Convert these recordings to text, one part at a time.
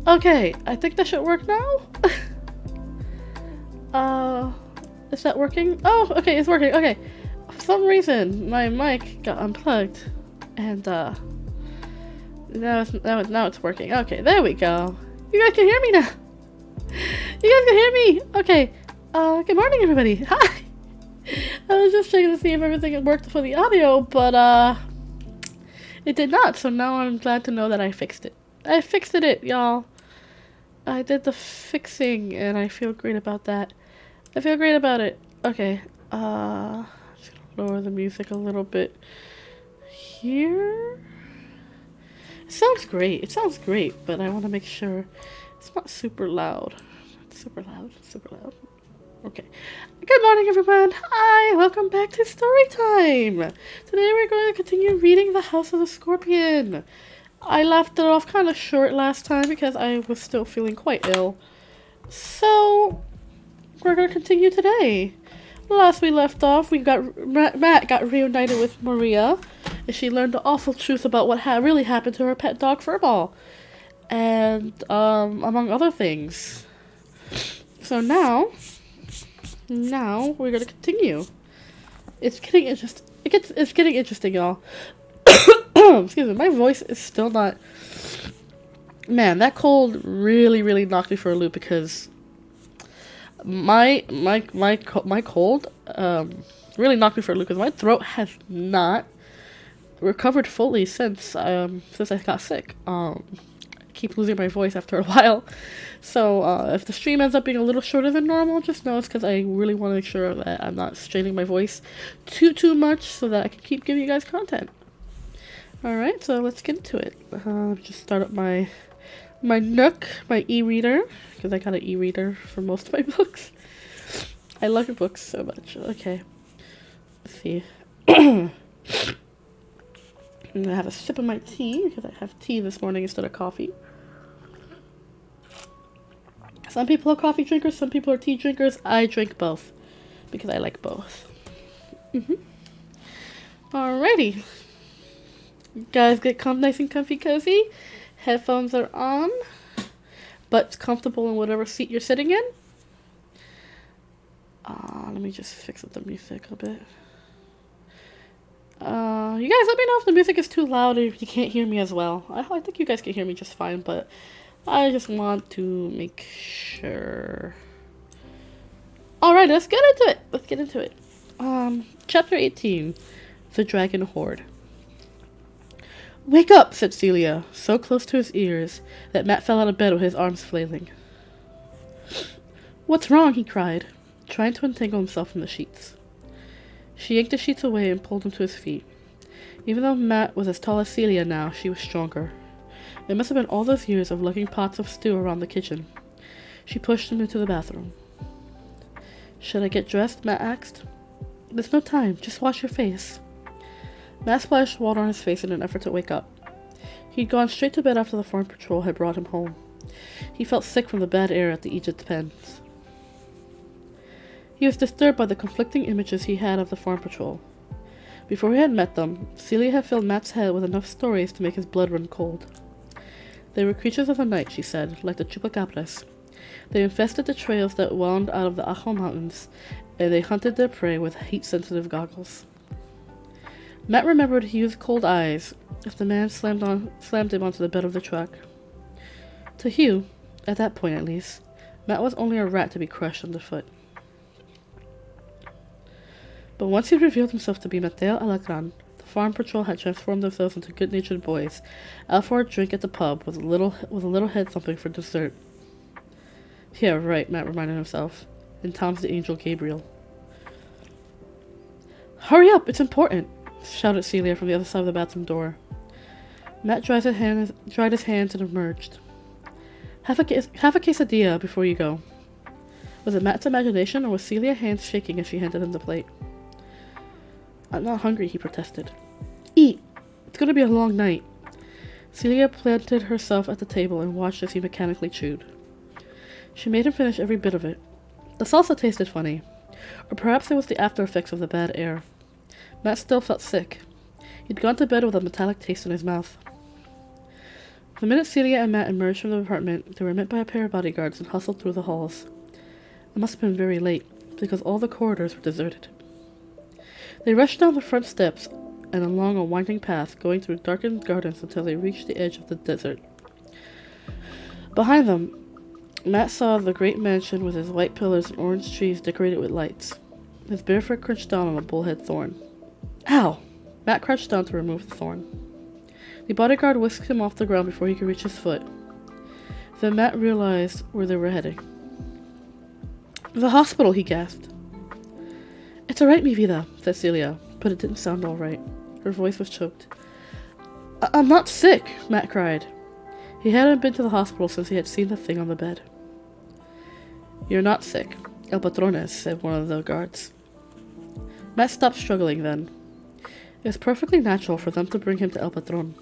Okay, I think that should work now. Is that working? Oh, okay, it's working. Okay. For some reason, my mic got unplugged. And, now it's working. Okay, there we go. You guys can hear me now. You guys can hear me. Okay. Good morning, everybody. Hi. I was just checking to see if everything worked for the audio, but, it did not. So now I'm glad to know that I fixed it. I fixed it, y'all. I did the fixing, and I feel great about that. I feel great about it. Okay. Just gonna lower the music a little bit here. It sounds great. It sounds great, but I want to make sure it's not super loud. It's super loud. Super loud. Okay. Good morning, everyone. Hi. Welcome back to Storytime. Today we're going to continue reading The House of the Scorpion. I left it off kind of short last time because I was still feeling quite ill. So we're going to continue today. Last we left off, Matt got reunited with Maria, and she learned the awful truth about what really happened to her pet dog Furball, and among other things. So now we're gonna continue. It's getting interesting, y'all. Excuse me, my voice is still not. Man, that cold really knocked me for a loop because my cold really knocked me for a loop because my throat has not recovered fully since I got sick. I keep losing my voice after a while, so if the stream ends up being a little shorter than normal, just know it's because I really want to make sure that I'm not straining my voice too much so that I can keep giving you guys content. Alright, so let's get into it. Just start up my Nook, my e-reader, because I got an e-reader for most of my books. I love your books so much. Okay, let's see. I'm gonna have a sip of my tea because I have tea this morning instead of coffee. Some people are coffee drinkers, some people are tea drinkers. I drink both because I like both. Alrighty. You guys get nice and comfy cozy. Headphones are on. Butts comfortable in whatever seat you're sitting in. Let me just fix up the music a bit. You guys let me know if the music is too loud or if you can't hear me as well. I think you guys can hear me just fine, but I just want to make sure. Alright, let's get into it. Chapter 18. The Dragon Horde. "Wake up," said Celia, so close to his ears that Matt fell out of bed with his arms flailing. "What's wrong?" he cried, trying to untangle himself from the sheets. She yanked the sheets away and pulled him to his feet. Even though Matt was as tall as Celia now, she was stronger. It must have been all those years of lugging pots of stew around the kitchen. She pushed him into the bathroom. "Should I get dressed?" Matt asked. "There's no time. Just wash your face." Matt splashed water on his face in an effort to wake up. He'd gone straight to bed after the farm patrol had brought him home. He felt sick from the bad air at the Egypt pens. He was disturbed by the conflicting images he had of the farm patrol. Before he had met them, Celia had filled Matt's head with enough stories to make his blood run cold. They were creatures of the night, she said, like the chupacabras. They infested the trails that wound out of the Ajo Mountains, and they hunted their prey with heat-sensitive goggles. Matt remembered Hugh's cold eyes if the man slammed him onto the bed of the truck. To Hugh, at that point at least, Matt was only a rat to be crushed underfoot. But once he revealed himself to be Mateo Alagran, the farm patrol had transformed themselves into good-natured boys, out for a drink at the pub with a little head-thumping for dessert. Yeah, right, Matt reminded himself. And Tom's the angel Gabriel. "Hurry up, it's important," shouted Celia from the other side of the bathroom door. Matt dried his hands and emerged. Have a quesadilla before you go." Was it Matt's imagination, or was Celia's hands shaking as she handed him the plate? "I'm not hungry," he protested. "Eat! It's going to be a long night." Celia planted herself at the table and watched as he mechanically chewed. She made him finish every bit of it. The salsa tasted funny, or perhaps it was the after-effects of the bad air. Matt still felt sick. He'd gone to bed with a metallic taste in his mouth. The minute Celia and Matt emerged from the apartment, they were met by a pair of bodyguards and hustled through the halls. It must have been very late, because all the corridors were deserted. They rushed down the front steps and along a winding path, going through darkened gardens until they reached the edge of the desert. Behind them, Matt saw the great mansion with its white pillars and orange trees decorated with lights. His bare foot crunched down on a bullhead thorn. Ow! Matt crouched down to remove the thorn. The bodyguard whisked him off the ground before he could reach his foot. Then Matt realized where they were heading. The hospital, he gasped. It's alright, mi vida, said Celia, but it didn't sound alright. Her voice was choked. I'm not sick, Matt cried. He hadn't been to the hospital since he had seen the thing on the bed. You're not sick, El Patrones, said one of the guards. Matt stopped struggling then. It was perfectly natural for them to bring him to El Patron.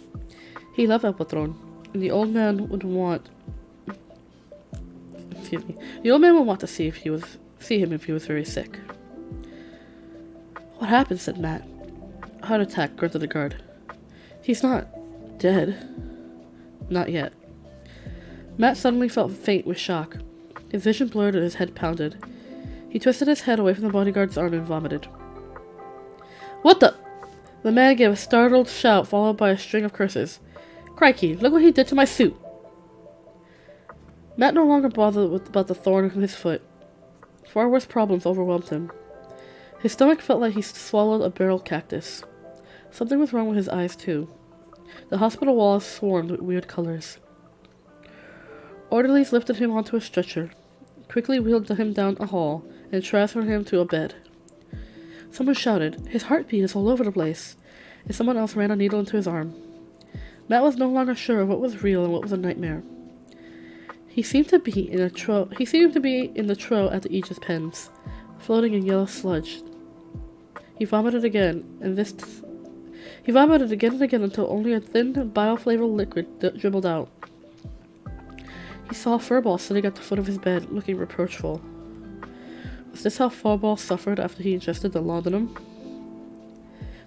He loved El Patron, and the old man would want... The old man would want to see him if he was very sick. What happened? Said Matt. A heart attack, grunted the guard. He's not dead. Not yet. Matt suddenly felt faint with shock. His vision blurred and his head pounded. He twisted his head away from the bodyguard's arm and vomited. What the? The man gave a startled shout followed by a string of curses. Crikey, look what he did to my suit! Matt no longer bothered about the thorn in his foot. Far worse problems overwhelmed him. His stomach felt like he swallowed a barrel cactus. Something was wrong with his eyes, too. The hospital walls swarmed with weird colors. Orderlies lifted him onto a stretcher, quickly wheeled him down a hall, and transferred him to a bed. Someone shouted, "His heartbeat is all over the place," and someone else ran a needle into his arm. Matt was no longer sure of what was real and what was a nightmare. He seemed to be in the trough at the Aegis pens, floating in yellow sludge. He vomited again and again until only a thin, bile-flavored liquid dribbled out. He saw Furball sitting at the foot of his bed, looking reproachful. Was this how Furball suffered after he ingested the laudanum?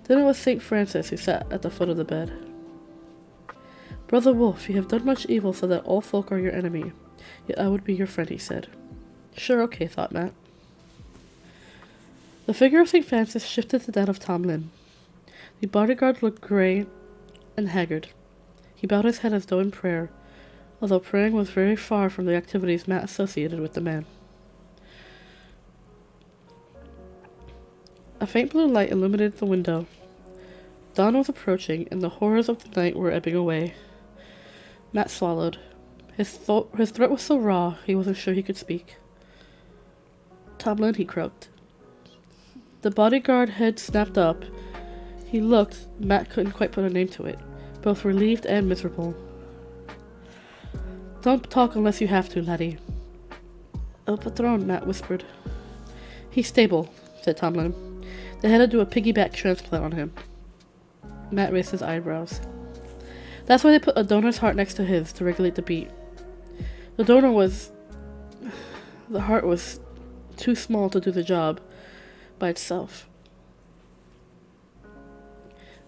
Then it was St. Francis who sat at the foot of the bed. Brother Wolf, you have done much evil so that all folk are your enemy. Yet I would be your friend, he said. Sure, okay, thought Matt. The figure of St. Francis shifted to that of Tomlin. The bodyguard looked grey and haggard. He bowed his head as though in prayer, although praying was very far from the activities Matt associated with the man. A faint blue light illuminated the window. Dawn was approaching, and the horrors of the night were ebbing away. Matt swallowed. His throat was so raw, he wasn't sure he could speak. Tomlin, he croaked. The bodyguard head snapped up. He looked, Matt couldn't quite put a name to it, both relieved and miserable. Don't talk unless you have to, laddie. El Patron, Matt whispered. He's stable, said Tomlin. They had to do a piggyback transplant on him. Matt raised his eyebrows. That's why they put a donor's heart next to his to regulate the beat. The heart was too small to do the job by itself.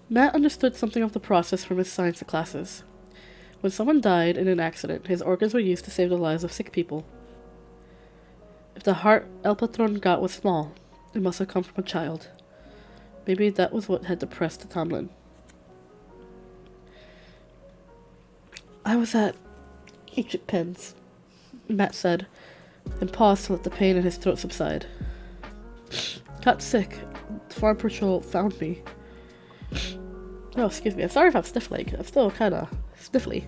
Matt understood something of the process from his science classes. When someone died in an accident, his organs were used to save the lives of sick people. If the heart El Patron got was small, it must have come from a child. Maybe that was what had depressed Tomlin. I was at Ancient Pens, Matt said, and paused to let the pain in his throat subside. Got sick. The farm patrol found me. Oh, excuse me. I'm sorry if I'm sniffling. I'm still kind of sniffly.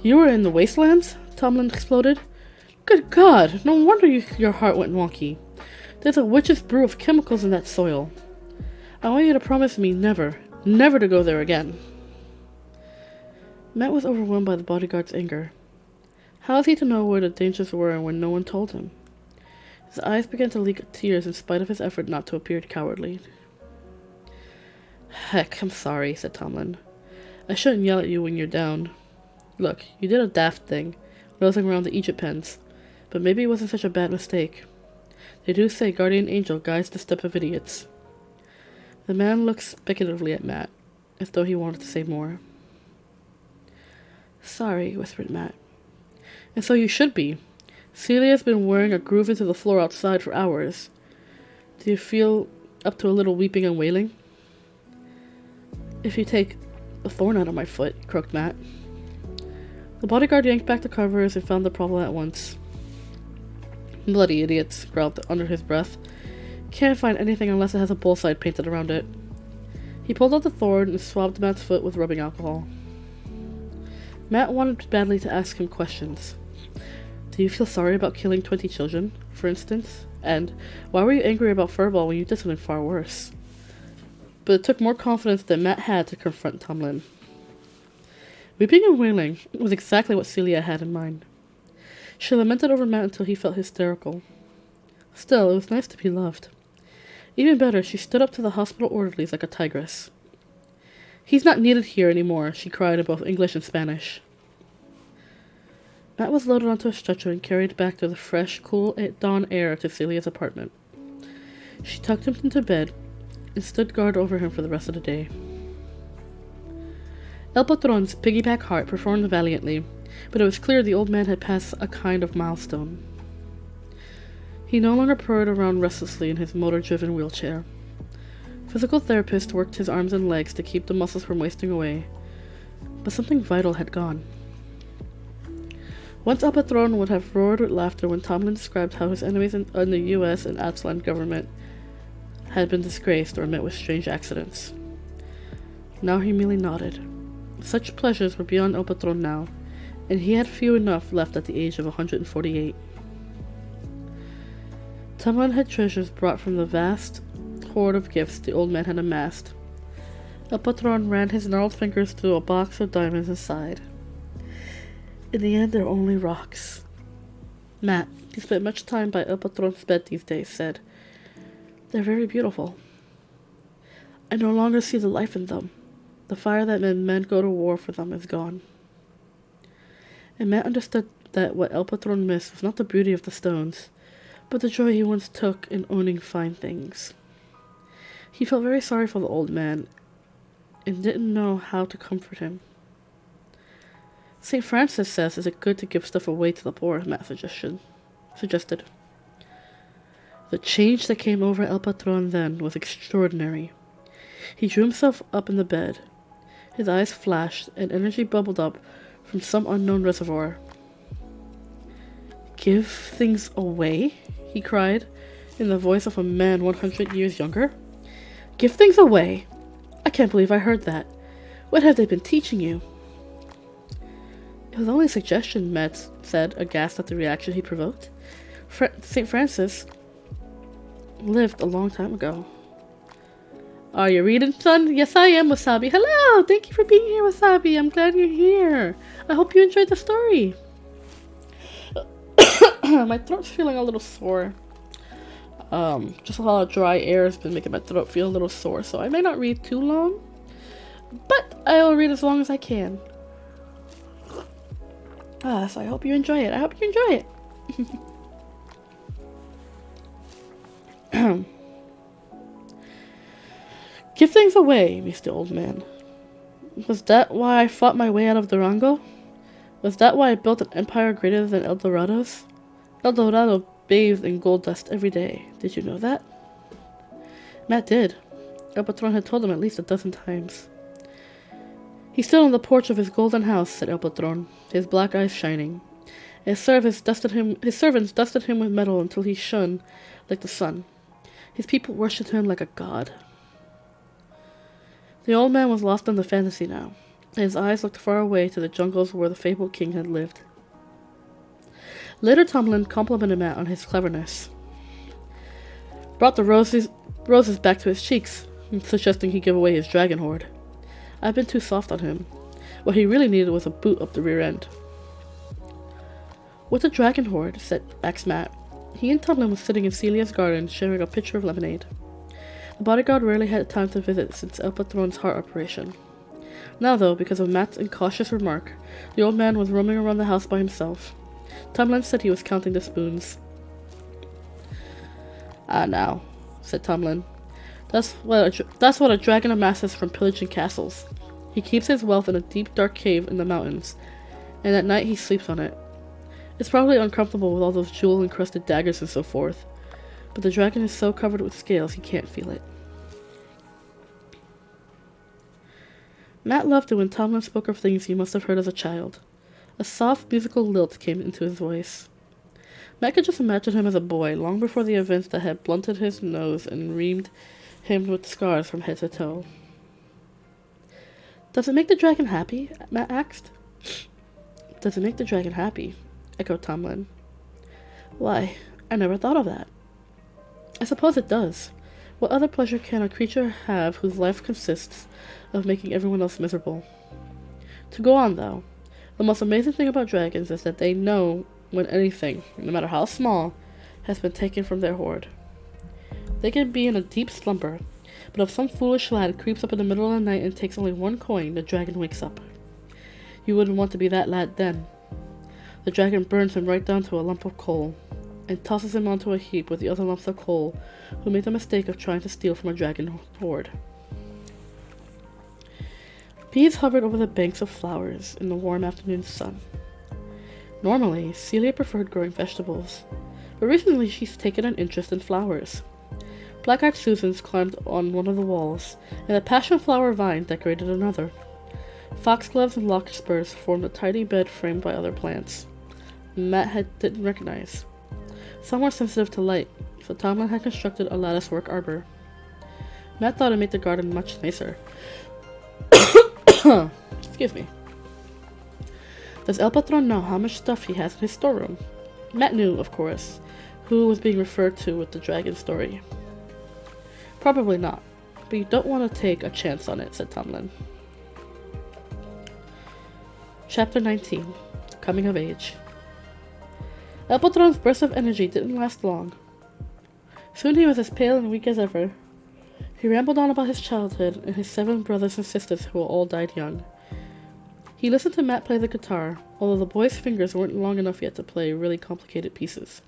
You were in the wastelands? Tomlin exploded. Good God! No wonder your heart went wonky. There's a witch's brew of chemicals in that soil. I want you to promise me never to go there again. Matt was overwhelmed by the bodyguard's anger. How was he to know where the dangers were when no one told him? His eyes began to leak tears in spite of his effort not to appear cowardly. Heck, I'm sorry, said Tomlin. I shouldn't yell at you when you're down. Look, you did a daft thing, nosing around the Egypt pens, but maybe it wasn't such a bad mistake. They do say Guardian Angel guides the step of idiots. The man looked speculatively at Matt. as though he wanted to say more. Sorry, whispered Matt. And so you should be. Celia's been wearing a groove into the floor outside for hours. Do you feel up to a little weeping and wailing? If you take a thorn out of my foot, croaked Matt. The bodyguard yanked back the covers and found the problem at once. Bloody idiots, growled under his breath. Can't find anything unless it has a bullseye painted around it. He pulled out the thorn and swabbed Matt's foot with rubbing alcohol. Matt wanted badly to ask him questions. Do you feel sorry about killing 20 children, for instance? And why were you angry about Furball when you did something far worse? But it took more confidence than Matt had to confront Tomlin. Weeping and wailing was exactly what Celia had in mind. She lamented over Matt until he felt hysterical. Still, it was nice to be loved. Even better, she stood up to the hospital orderlies like a tigress. He's not needed here anymore, she cried in both English and Spanish. Matt was loaded onto a stretcher and carried back through the fresh, cool dawn air to Celia's apartment. She tucked him into bed and stood guard over him for the rest of the day. El Patron's piggyback heart performed valiantly, but it was clear the old man had passed a kind of milestone. He no longer purred around restlessly in his motor-driven wheelchair. Physical therapist worked his arms and legs to keep the muscles from wasting away, but something vital had gone. Once El Patron would have roared with laughter when Tomlin described how his enemies in the U.S. and Absalom government had been disgraced or met with strange accidents. Now he merely nodded. Such pleasures were beyond El Patron now, and he had few enough left at the age of 148. Tomlin had treasures brought from the vast hoard of gifts the old man had amassed. El Patron ran his gnarled fingers through a box of diamonds and sighed. In the end, they're only rocks. Matt, who spent much time by El Patron's bed these days, said, They're very beautiful. I no longer see the life in them. The fire that made men go to war for them is gone. And Matt understood that what El Patron missed was not the beauty of the stones, but the joy he once took in owning fine things. He felt very sorry for the old man, and didn't know how to comfort him. St. Francis says, is it good to give stuff away to the poor, Matt suggested. The change that came over El Patron then was extraordinary. He drew himself up in the bed. His eyes flashed, and energy bubbled up from some unknown reservoir. Give things away? He cried, in the voice of a man 100 years younger. Give things away? I can't believe I heard that. What have they been teaching you? It was only a suggestion, Matt said, aghast at the reaction he provoked. St. Francis lived a long time ago. Are you reading, son? Yes, I am, Wasabi. Hello! Thank you for being here, Wasabi. I'm glad you're here. I hope you enjoyed the story. My throat's feeling a little sore. Just a lot of dry air has been making my throat feel a little sore, so I may not read too long, but I'll read as long as I can. So I hope you enjoy it. I hope you enjoy it. Give things away, Mr. Old Man. Was that why I fought my way out of Durango? Was that why I built an empire greater than El Dorado's? El Dorado bathed in gold dust every day. Did you know that? Matt did. El Patron had told him at least a dozen times. He stood on the porch of his golden house, said El Patron, his black eyes shining. His servants dusted him with metal until he shone like the sun. His people worshipped him like a god. The old man was lost in the fantasy now. His eyes looked far away to the jungles where the fabled king had lived. Later, Tomlin complimented Matt on his cleverness. Brought the roses back to his cheeks, suggesting he give away his dragon hoard. I've been too soft on him. What he really needed was a boot up the rear end. What's a dragon hoard? asked Matt. He and Tomlin were sitting in Celia's garden, sharing a pitcher of lemonade. The bodyguard rarely had time to visit since El Patron's heart operation. Now, though, because of Matt's incautious remark, the old man was roaming around the house by himself. Tomlin said he was counting the spoons. Ah, now, said Tomlin. That's what a dragon amasses from pillaging castles. He keeps his wealth in a deep, dark cave in the mountains, and at night he sleeps on it. It's probably uncomfortable with all those jewel-encrusted daggers and so forth, but the dragon is so covered with scales he can't feel it. Matt loved it when Tomlin spoke of things he must have heard as a child. A soft, musical lilt came into his voice. Matt could just imagine him as a boy, long before the events that had blunted his nose and reamed him with scars from head to toe. "Does it make the dragon happy?" Matt asked. "Does it make the dragon happy?" echoed Tomlin. "Why, I never thought of that." "I suppose it does. What other pleasure can a creature have whose life consists of making everyone else miserable? To go on, though, the most amazing thing about dragons is that they know when anything, no matter how small, has been taken from their hoard. They can be in a deep slumber, but if some foolish lad creeps up in the middle of the night and takes only one coin, the dragon wakes up. You wouldn't want to be that lad then. The dragon burns him right down to a lump of coal, and tosses him onto a heap with the other lumps of coal who made the mistake of trying to steal from a dragon hoard." Bees hovered over the banks of flowers in the warm afternoon sun. Normally, Celia preferred growing vegetables, but recently she's taken an interest in flowers. Black-eyed Susans climbed on one of the walls, and a passion flower vine decorated another. Foxgloves and larkspurs formed a tidy bed framed by other plants Matt didn't recognize. Some were sensitive to light, so Tomlin had constructed a latticework arbor. Matt thought it made the garden much nicer. Excuse me. Does El Patron know how much stuff he has in his storeroom? Matt knew, of course, who was being referred to with the dragon story. Probably not, but you don't want to take a chance on it, said Tomlin. Chapter 19. Coming of Age. El Patron's burst of energy didn't last long. Soon he was as pale and weak as ever. He rambled on about his childhood and his 7 brothers and sisters who all died young. He listened to Matt play the guitar, although the boy's fingers weren't long enough yet to play really complicated pieces.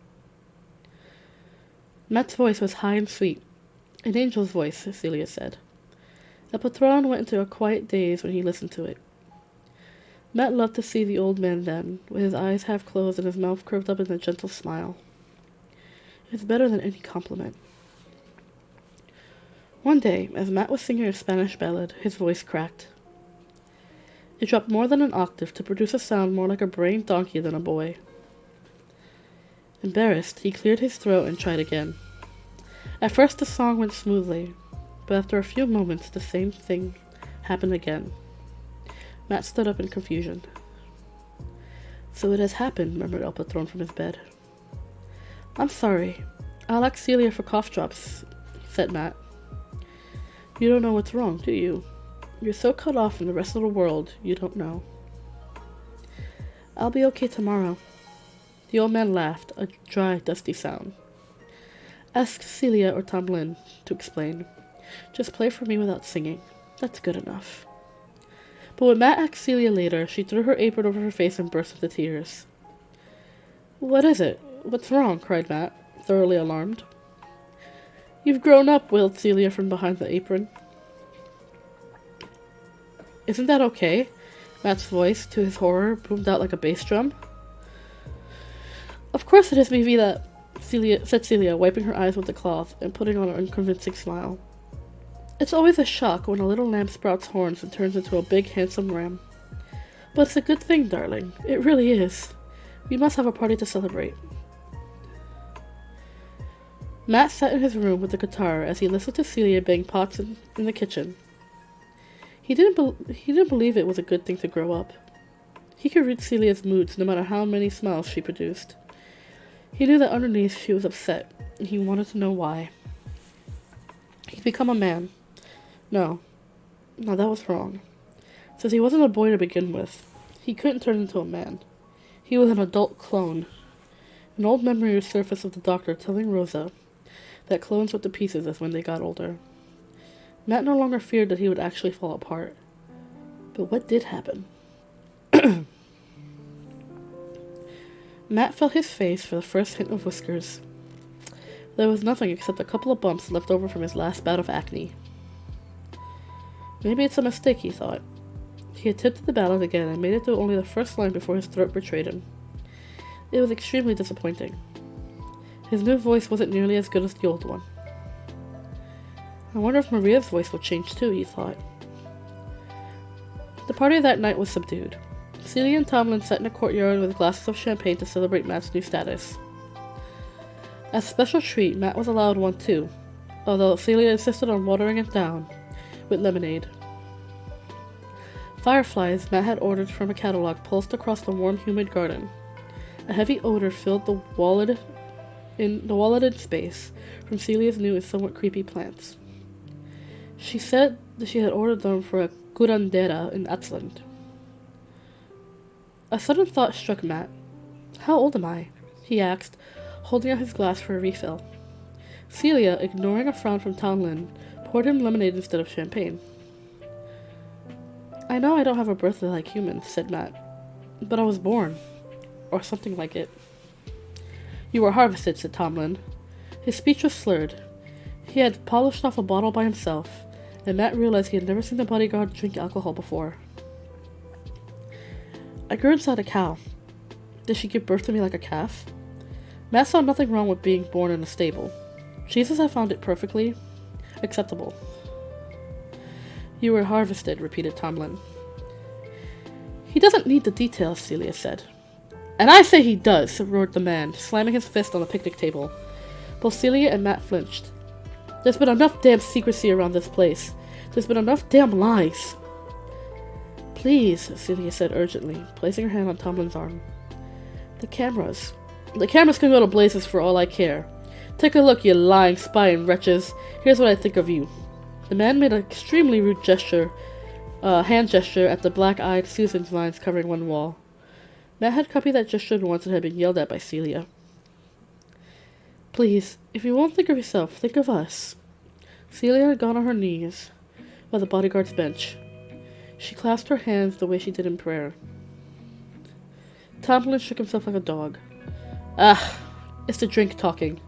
Matt's voice was high and sweet. An angel's voice, Celia said. El Patron went into a quiet daze when he listened to it. Matt loved to see the old man then, with his eyes half closed and his mouth curved up in a gentle smile. It was better than any compliment. One day, as Matt was singing a Spanish ballad, his voice cracked. It dropped more than an octave to produce a sound more like a braying donkey than a boy. Embarrassed, he cleared his throat and tried again. At first the song went smoothly, but after a few moments the same thing happened again. Matt stood up in confusion. So it has happened, murmured El Patron from his bed. I'm sorry. I'll ask Celia for cough drops, said Matt. You don't know what's wrong, do you? You're so cut off from the rest of the world, you don't know. I'll be okay tomorrow. The old man laughed, a dry, dusty sound. Ask Celia or Tomlin to explain. Just play for me without singing. That's good enough. But when Matt asked Celia later, she threw her apron over her face and burst into tears. What is it? What's wrong? Cried Matt, thoroughly alarmed. You've grown up, wailed Celia from behind the apron. Isn't that okay? Matt's voice, to his horror, boomed out like a bass drum. Of course it is me, that said Celia, wiping her eyes with the cloth and putting on an unconvincing smile. It's always a shock when a little lamb sprouts horns and turns into a big, handsome ram. But it's a good thing, darling. It really is. We must have a party to celebrate. Matt sat in his room with the guitar as he listened to Celia bang pots in the kitchen. He didn't believe it was a good thing to grow up. He could read Celia's moods no matter how many smiles she produced. He knew that underneath she was upset, and he wanted to know why. He'd become a man. No, that was wrong. Since he wasn't a boy to begin with, he couldn't turn into a man. He was an adult clone. An old memory resurfaced of the doctor telling Rosa that clones went to pieces as when they got older. Matt no longer feared that he would actually fall apart. But what did happen? Matt felt his face for the first hint of whiskers. There was nothing except a couple of bumps left over from his last bout of acne. Maybe it's a mistake, he thought. He attempted the ballad again and made it through only the first line before his throat betrayed him. It was extremely disappointing. His new voice wasn't nearly as good as the old one. I wonder if Maria's voice will change too, he thought. The party that night was subdued. Celia and Tomlin sat in a courtyard with glasses of champagne to celebrate Matt's new status. As a special treat, Matt was allowed one too, although Celia insisted on watering it down with lemonade. Fireflies Matt had ordered from a catalog pulsed across the warm, humid garden. A heavy odor filled the walleted space from Celia's new and somewhat creepy plants. She said that she had ordered them for a curandera in Atzland. A sudden thought struck Matt. How old am I? He asked, holding out his glass for a refill. Celia, ignoring a frown from Tomlin, poured him lemonade instead of champagne. I know I don't have a birthday like humans, said Matt, but I was born. Or something like it. You were harvested, said Tomlin. His speech was slurred. He had polished off a bottle by himself, and Matt realized he had never seen the bodyguard drink alcohol before. I grew inside a cow. Did she give birth to me like a calf? Matt saw nothing wrong with being born in a stable. Jesus had found it perfectly acceptable. You were harvested, repeated Tomlin. He doesn't need the details, Celia said. And I say he does, roared the man, slamming his fist on the picnic table. Both Celia and Matt flinched. There's been enough damn secrecy around this place. There's been enough damn lies. Please, Celia said urgently, placing her hand on Tomlin's arm. The cameras. The cameras can go to blazes for all I care. Take a look, you lying, spying wretches. Here's what I think of you. The man made an extremely rude hand gesture at the black-eyed Susan's lines covering one wall. Matt had copied that gesture once and had been yelled at by Celia. Please, if you won't think of yourself, think of us. Celia had gone on her knees by the bodyguard's bench. She clasped her hands the way she did in prayer. Tomlin shook himself like a dog. Ah, it's the drink talking.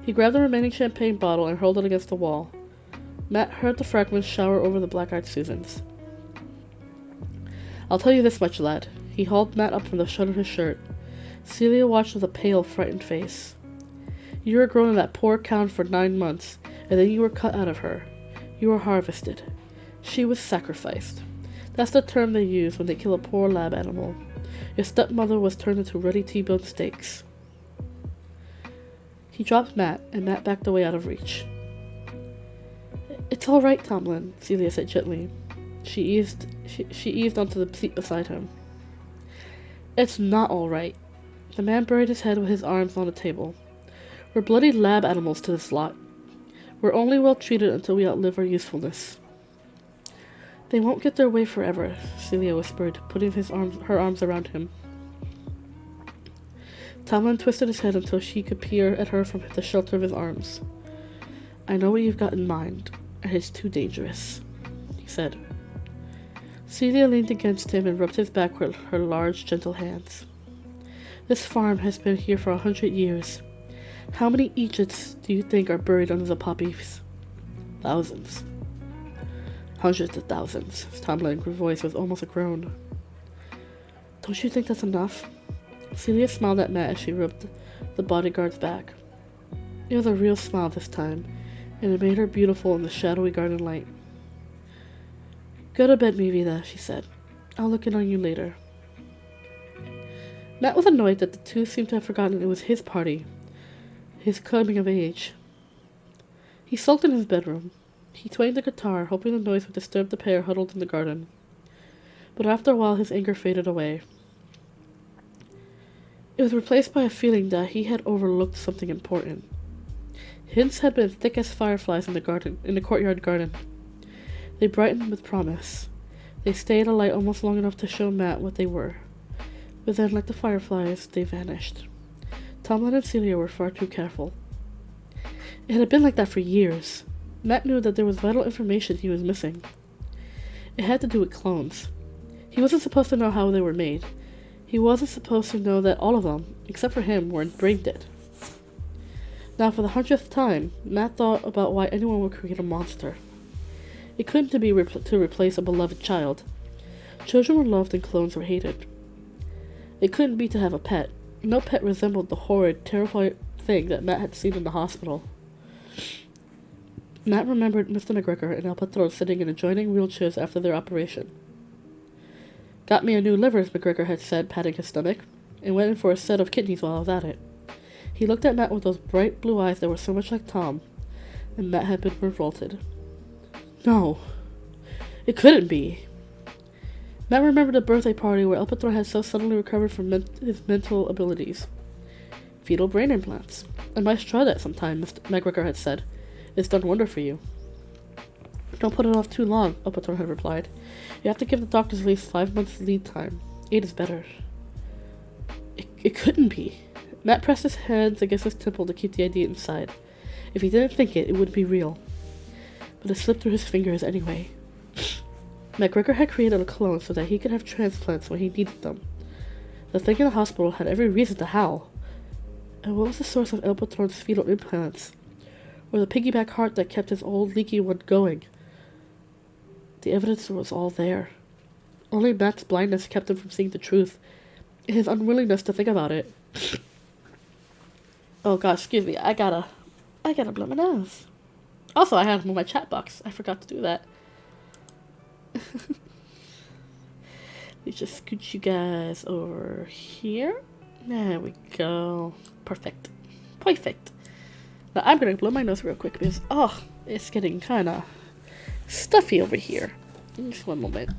He grabbed the remaining champagne bottle and hurled it against the wall. Matt heard the fragments shower over the black-eyed Susans. I'll tell you this much, lad. He hauled Matt up from the shut of his shirt. Celia watched with a pale, frightened face. You were grown in that poor cow for 9 months, and then you were cut out of her. You were harvested. She was sacrificed. That's the term they use when they kill a poor lab animal. Your stepmother was turned into ruddy T-bone steaks. He dropped Matt, and Matt backed away out of reach. It's all right, Tomlin, Celia said gently. She eased onto the seat beside him. It's not all right. The man buried his head with his arms on the table. We're bloody lab animals to this lot. We're only well treated until we outlive our usefulness. They won't get their way forever, Celia whispered, putting her arms around him. Tomlin twisted his head until she could peer at her from the shelter of his arms. I know what you've got in mind, and it's too dangerous, he said. Celia leaned against him and rubbed his back with her large, gentle hands. This farm has been here for 100 years. How many Egypts do you think are buried under the poppies? Thousands. Hundreds of thousands. Tomlin's voice was almost a groan. Don't you think that's enough? Celia smiled at Matt as she rubbed the bodyguard's back. It was a real smile this time, and it made her beautiful in the shadowy garden light. Go to bed, mi vida, she said. I'll look in on you later. Matt was annoyed that the two seemed to have forgotten it was his party, his coming of age. He sulked in his bedroom. He twanged the guitar, hoping the noise would disturb the pair huddled in the garden. But after a while his anger faded away. It was replaced by a feeling that he had overlooked something important. Hints had been thick as fireflies in the courtyard garden. They brightened with promise. They stayed alight almost long enough to show Matt what they were. But then, like the fireflies, they vanished. Tomlin and Celia were far too careful. It had been like that for years. Matt knew that there was vital information he was missing. It had to do with clones. He wasn't supposed to know how they were made. He wasn't supposed to know that all of them, except for him, were brain dead. Now, for the 100th time, Matt thought about why anyone would create a monster. It couldn't be to replace a beloved child. Children were loved and clones were hated. It couldn't be to have a pet. No pet resembled the horrid, terrifying thing that Matt had seen in the hospital. Matt remembered Mr. McGregor and El Patron sitting in adjoining wheelchairs after their operation. Got me a new liver, McGregor had said, patting his stomach, and went in for a set of kidneys while I was at it. He looked at Matt with those bright blue eyes that were so much like Tom, and Matt had been revolted. No, it couldn't be. Matt remembered a birthday party where El Patron had so suddenly recovered from his mental abilities. Fetal brain implants. I might try that sometime, Mr. McGregor had said. It's done wonder for you. Don't put it off too long, El Patron had replied. You have to give the doctors at least 5 months lead time. 8 is better. It couldn't be. Matt pressed his hands against his temple to keep the idea inside. If he didn't think it, it would be real. But it slipped through his fingers anyway. McGregor had created a clone so that he could have transplants when he needed them. The thing in the hospital had every reason to howl. And what was the source of El Patron's fetal implants? Or the piggyback heart that kept his old leaky one going? The evidence was all there. Only Matt's blindness kept him from seeing the truth, and his unwillingness to think about it. Oh god, excuse me, I gotta blow my nose. Also, I had to move my chat box. I forgot to do that. Let me just scoot you guys over here. There we go. Perfect. Perfect. Now I'm gonna blow my nose real quick because, oh, it's getting kinda stuffy over here. Just one moment.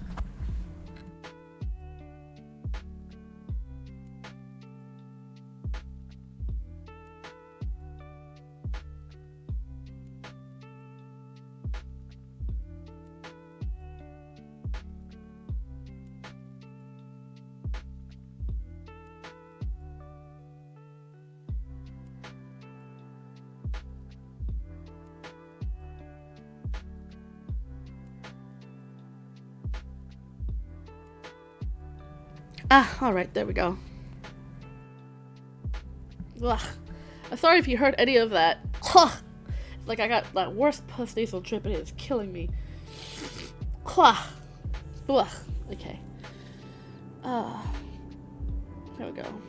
Alright, there we go. Ugh. I'm sorry if you heard any of that. Like I got that worst post-nasal trip and it is killing me. Ugh. Okay. There we go.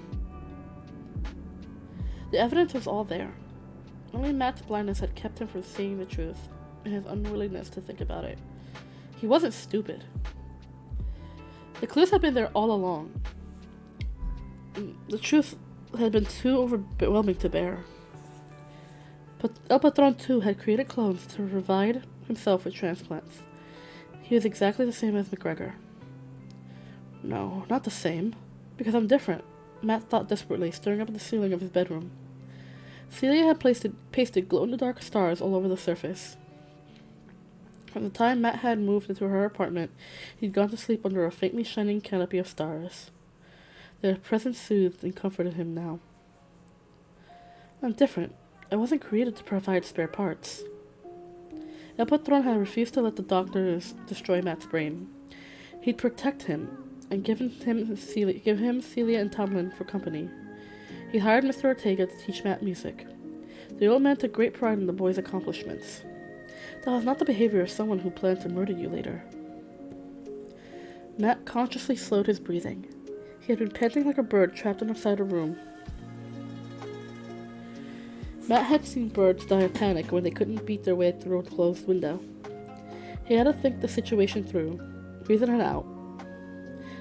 The evidence was all there. Only Matt's blindness had kept him from seeing the truth, and his unwillingness to think about it. He wasn't stupid. The clues had been there all along. The truth had been too overwhelming to bear. But El Patron too had created clones to provide himself with transplants. He was exactly the same as McGregor. No, not the same. Because I'm different, Matt thought desperately, staring up at the ceiling of his bedroom. Celia had pasted glow-in-the-dark stars all over the surface. From the time Matt had moved into her apartment, he'd gone to sleep under a faintly shining canopy of stars. Their presence soothed and comforted him now. I'm different. I wasn't created to provide spare parts. El Patron had refused to let the doctors destroy Matt's brain. He'd protect him and give him Celia and Tomlin for company. He hired Mr. Ortega to teach Matt music. The old man took great pride in the boy's accomplishments. That was not the behavior of someone who planned to murder you later. Matt consciously slowed his breathing. He had been panting like a bird trapped inside a room. Matt had seen birds die of panic when they couldn't beat their way through a closed window. He had to think the situation through, reason it out.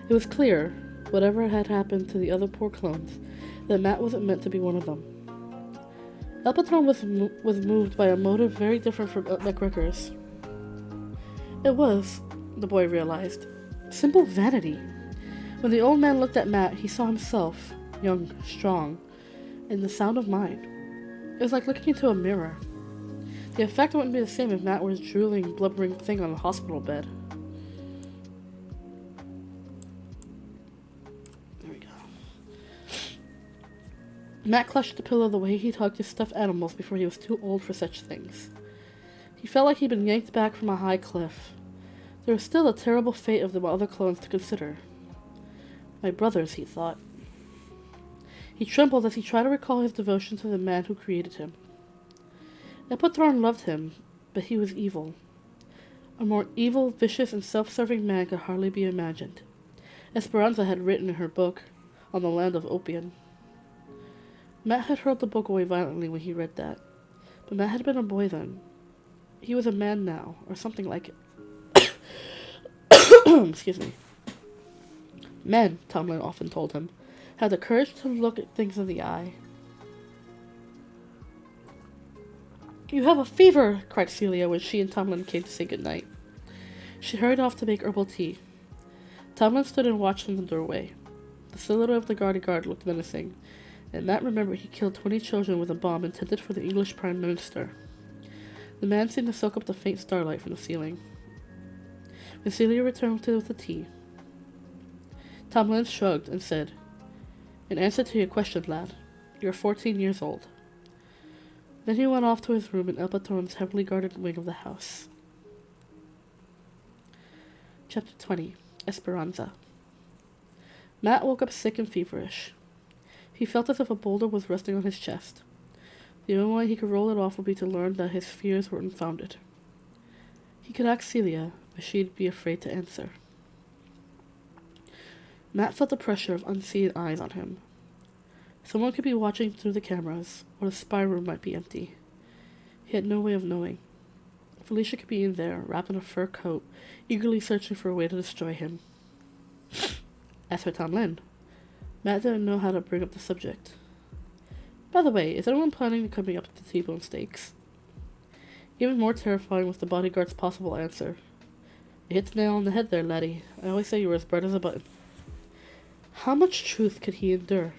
It was clear, whatever had happened to the other poor clones, that Matt wasn't meant to be one of them. El Patron was moved by a motive very different from McGregor's. It was, the boy realized, simple vanity. When the old man looked at Matt, he saw himself, young, strong, and the sound of mind. It was like looking into a mirror. The effect wouldn't be the same if Matt was a drooling, blubbering thing on a hospital bed. There we go. Matt clutched the pillow the way he'd hugged his stuffed animals before he was too old for such things. He felt like he'd been yanked back from a high cliff. There was still the terrible fate of the other clones to consider. My brothers, he thought. He trembled as he tried to recall his devotion to the man who created him. El Patron loved him, but he was evil. A more evil, vicious, and self-serving man could hardly be imagined. Esperanza had written in her book, On the Land of Opium. Matt had hurled the book away violently when he read that, but Matt had been a boy then. He was a man now, or something like it. Excuse me. Men, Tomlin often told him, had the courage to look at things in the eye. "You have a fever!" cried Celia when she and Tomlin came to say goodnight. She hurried off to make herbal tea. Tomlin stood and watched from the doorway. The silhouette of the guard looked menacing, and Matt remembered he killed 20 children with a bomb intended for the English Prime Minister. The man seemed to soak up the faint starlight from the ceiling. When Celia returned with the tea, Tomlin shrugged and said, "In answer to your question, lad, you're 14 years old." Then he went off to his room in El Patron's heavily guarded wing of the house. Chapter 20. Esperanza. Matt woke up sick and feverish. He felt as if a boulder was resting on his chest. The only way he could roll it off would be to learn that his fears were unfounded. He could ask Celia, but she'd be afraid to answer. Matt felt the pressure of unseen eyes on him. Someone could be watching through the cameras, or the spy room might be empty. He had no way of knowing. Felicia could be in there, wrapped in a fur coat, eagerly searching for a way to destroy him. As for Tomlin, Matt didn't know how to bring up the subject. "By the way, is anyone planning to coming up to the T-bone steaks?" Even more terrifying was the bodyguard's possible answer. "You hit the nail on the head there, laddie. I always say you were as bright as a button." How much truth could he endure?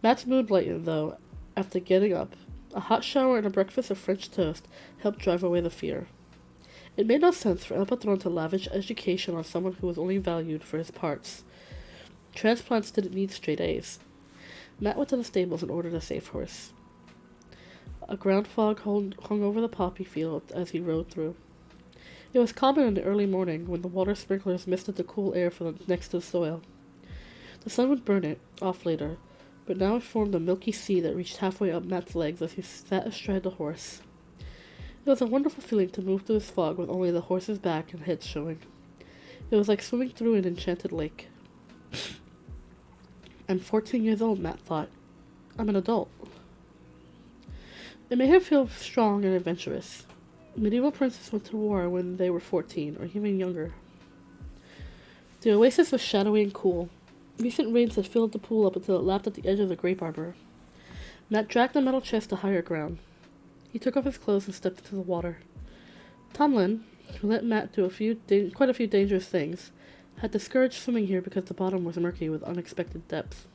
Matt's mood lightened, though, after getting up. A hot shower and a breakfast of French toast helped drive away the fear. It made no sense for El Patron to lavish education on someone who was only valued for his parts. Transplants didn't need straight A's. Matt went to the stables and ordered a safe horse. A ground fog hung over the poppy field as he rode through. It was common in the early morning when the water sprinklers misted the cool air from next to the soil. The sun would burn it off later, but now it formed a milky sea that reached halfway up Matt's legs as he sat astride the horse. It was a wonderful feeling to move through this fog with only the horse's back and head showing. It was like swimming through an enchanted lake. I'm 14 years old, Matt thought. I'm an adult. It made him feel strong and adventurous. Medieval princes went to war when they were 14, or even younger. The oasis was shadowy and cool. Recent rains had filled the pool up until it lapped at the edge of the grape arbor. Matt dragged the metal chest to higher ground. He took off his clothes and stepped into the water. Tomlin, who let Matt do quite a few dangerous things, had discouraged swimming here because the bottom was murky with unexpected depths.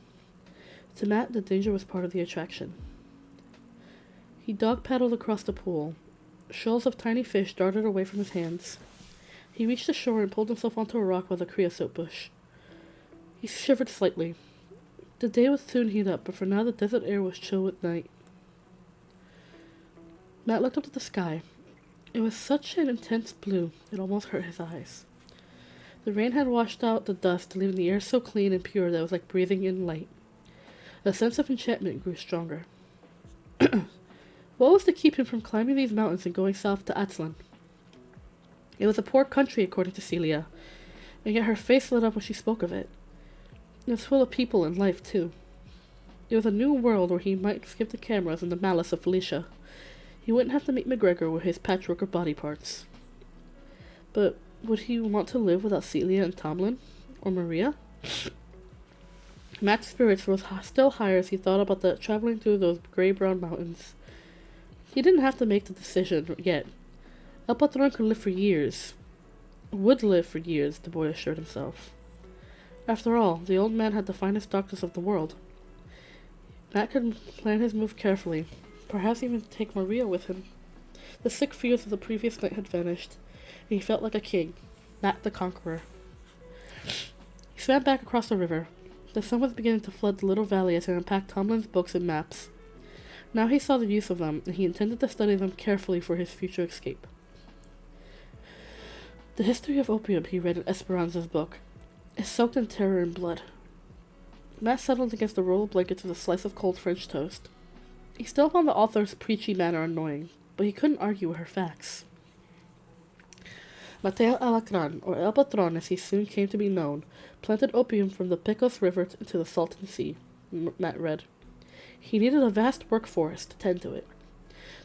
To Matt, the danger was part of the attraction. He dog-paddled across the pool. Shoals of tiny fish darted away from his hands. He reached the shore and pulled himself onto a rock by the creosote bush. He shivered slightly. The day would soon heat up, but for now the desert air was chill with night. Matt looked up at the sky. It was such an intense blue, it almost hurt his eyes. The rain had washed out the dust, leaving the air so clean and pure that it was like breathing in light. The sense of enchantment grew stronger. What was to keep him from climbing these mountains and going south to Aztlan? It was a poor country, according to Celia, and yet her face lit up when she spoke of it. It was full of people and life, too. It was a new world where he might skip the cameras and the malice of Felicia. He wouldn't have to meet McGregor with his patchwork of body parts. But would he want to live without Celia and Tomlin? Or Maria? Matt's spirits rose still higher as he thought about traveling through those gray-brown mountains. He didn't have to make the decision yet. El Patron could live for years. Would live for years, the boy assured himself. After all, the old man had the finest doctors of the world. Matt could plan his move carefully, perhaps even take Maria with him. The sick fears of the previous night had vanished, and he felt like a king, Matt the conqueror. He swam back across the river. The sun was beginning to flood the little valley as he unpacked Tomlin's books and maps. Now he saw the use of them, and he intended to study them carefully for his future escape. The history of opium he read in Esperanza's book is soaked in terror and blood. Matt settled against the roll of blankets with a slice of cold French toast. He still found the author's preachy manner annoying, but he couldn't argue with her facts. Mateo Alacran, or El Patron as he soon came to be known, planted opium from the Pecos River into the Salton Sea, Matt read. He needed a vast workforce to tend to it.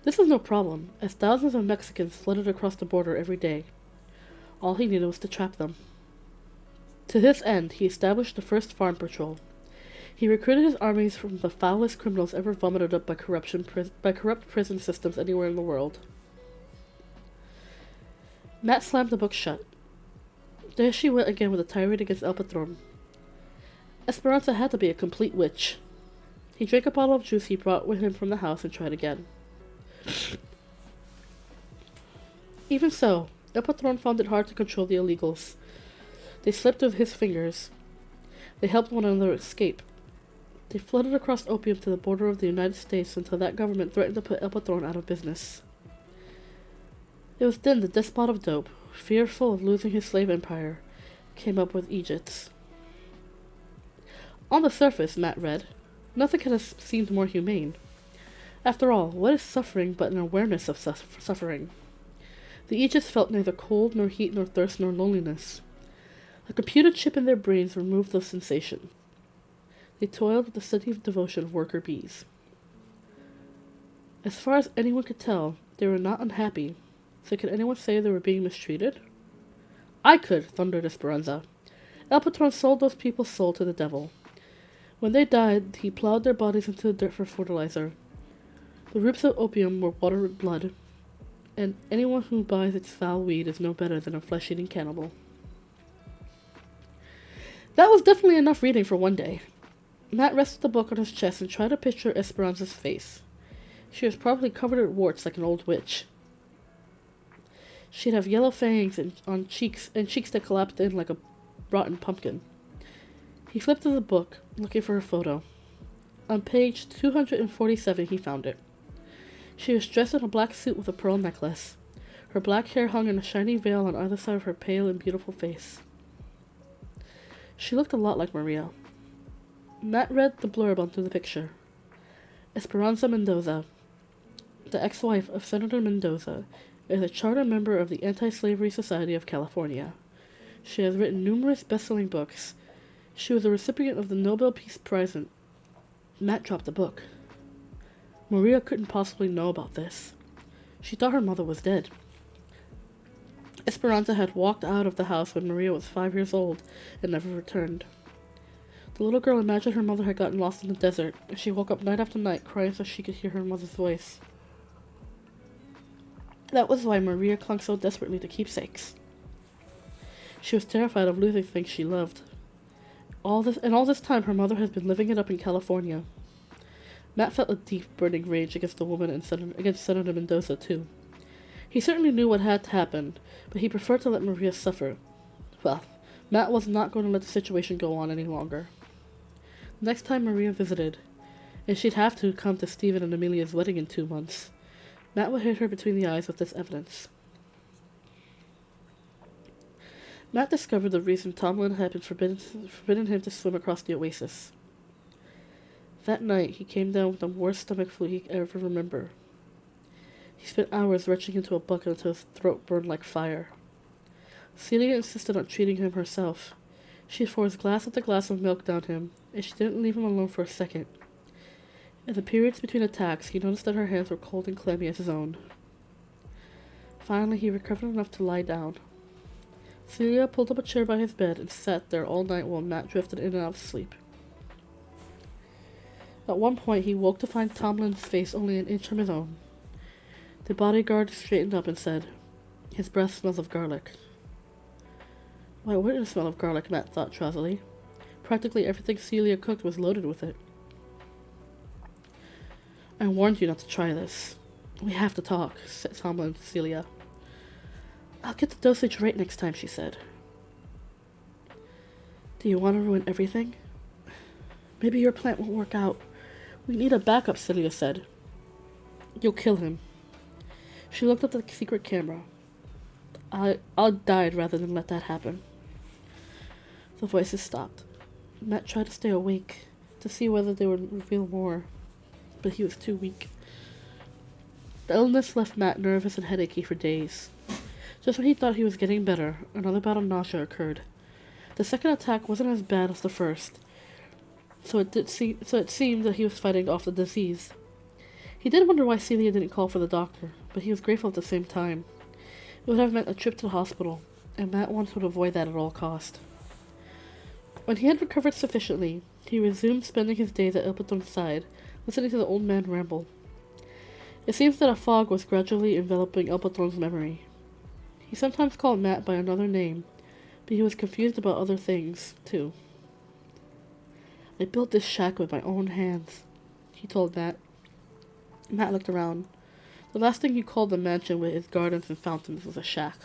This was no problem, as thousands of Mexicans flooded across the border every day. All he needed was to trap them. To this end, he established the first farm patrol. He recruited his armies from the foulest criminals ever vomited up by corrupt prison systems anywhere in the world. Matt slammed the book shut. There she went again with a tirade against El Patron. Esperanza had to be a complete witch. He drank a bottle of juice he brought with him from the house and tried again. Even so, El Patron found it hard to control the illegals. They slipped through his fingers. They helped one another escape. They flooded across opium to the border of the United States until that government threatened to put El Patron out of business. It was then the despot of dope, fearful of losing his slave empire, came up with Egypt's. On the surface, Matt read, nothing could have seemed more humane. After all, what is suffering but an awareness of suffering? The Aegis felt neither cold, nor heat, nor thirst, nor loneliness. A computer chip in their brains removed those sensations. They toiled with the steady devotion of worker bees. As far as anyone could tell, they were not unhappy, so could anyone say they were being mistreated? I could, thundered Esperanza. El Patron sold those people's soul to the devil. When they died, he plowed their bodies into the dirt for fertilizer. The roots of opium were watered with blood, and anyone who buys its foul weed is no better than a flesh-eating cannibal. That was definitely enough reading for one day. Matt rested the book on his chest and tried to picture Esperanza's face. She was probably covered with warts like an old witch. She'd have yellow fangs on cheeks that collapsed in like a rotten pumpkin. He flipped through the book, looking for her photo. On page 247 he found it. She was dressed in a black suit with a pearl necklace. Her black hair hung in a shiny veil on either side of her pale and beautiful face. She looked a lot like Maria. Matt read the blurb onto the picture. Esperanza Mendoza, the ex-wife of Senator Mendoza, is a charter member of the Anti-Slavery Society of California. She has written numerous best-selling books. She was a recipient of the Nobel Peace Prize and Matt dropped the book. Maria couldn't possibly know about this. She thought her mother was dead. Esperanza had walked out of the house when Maria was 5 years old and never returned. The little girl imagined her mother had gotten lost in the desert, and she woke up night after night crying so she could hear her mother's voice. That was why Maria clung so desperately to keepsakes. She was terrified of losing things she loved. All this time her mother has been living it up in California. Matt felt a deep, burning rage against the woman and against Senator Mendoza, too. He certainly knew what had happened, but he preferred to let Maria suffer. Well, Matt was not going to let the situation go on any longer. The next time Maria visited, and she'd have to come to Stephen and Amelia's wedding in 2 months, Matt would hit her between the eyes with this evidence. Matt discovered the reason Tomlin had been forbidden him to swim across the oasis. That night, he came down with the worst stomach flu he could ever remember. He spent hours retching into a bucket until his throat burned like fire. Celia insisted on treating him herself. She forced glass after glass of milk down him, and she didn't leave him alone for a second. In the periods between attacks, he noticed that her hands were cold and clammy as his own. Finally, he recovered enough to lie down. Celia pulled up a chair by his bed and sat there all night while Matt drifted in and out of sleep. At one point, he woke to find Tomlin's face only an inch from his own. The bodyguard straightened up and said, "His breath smells of garlic." Why wouldn't it smell of garlic, Matt thought drowsily. Practically everything Celia cooked was loaded with it. "I warned you not to try this. We have to talk," said Tomlin to Celia. "I'll get the dosage right next time," she said. "Do you want to ruin everything? Maybe your plan won't work out. We need a backup," Celia said. "You'll kill him." She looked at the secret camera. I'll die rather than let that happen." The voices stopped. Matt tried to stay awake, to see whether they would reveal more. but he was too weak. The illness left Matt nervous and headachy for days. Just when he thought he was getting better, another bout of nausea occurred. The second attack wasn't as bad as the first, so it seemed that he was fighting off the disease. He did wonder why Celia didn't call for the doctor, but he was grateful at the same time. It would have meant a trip to the hospital, and Matt wanted to avoid that at all cost. When he had recovered sufficiently, he resumed spending his days at Elpatron's side, listening to the old man ramble. It seems that a fog was gradually enveloping Elpatron's memory. He sometimes called Matt by another name, but he was confused about other things, too. "I built this shack with my own hands," he told Matt. Matt looked around. The last thing he called the mansion with its gardens and fountains was a shack.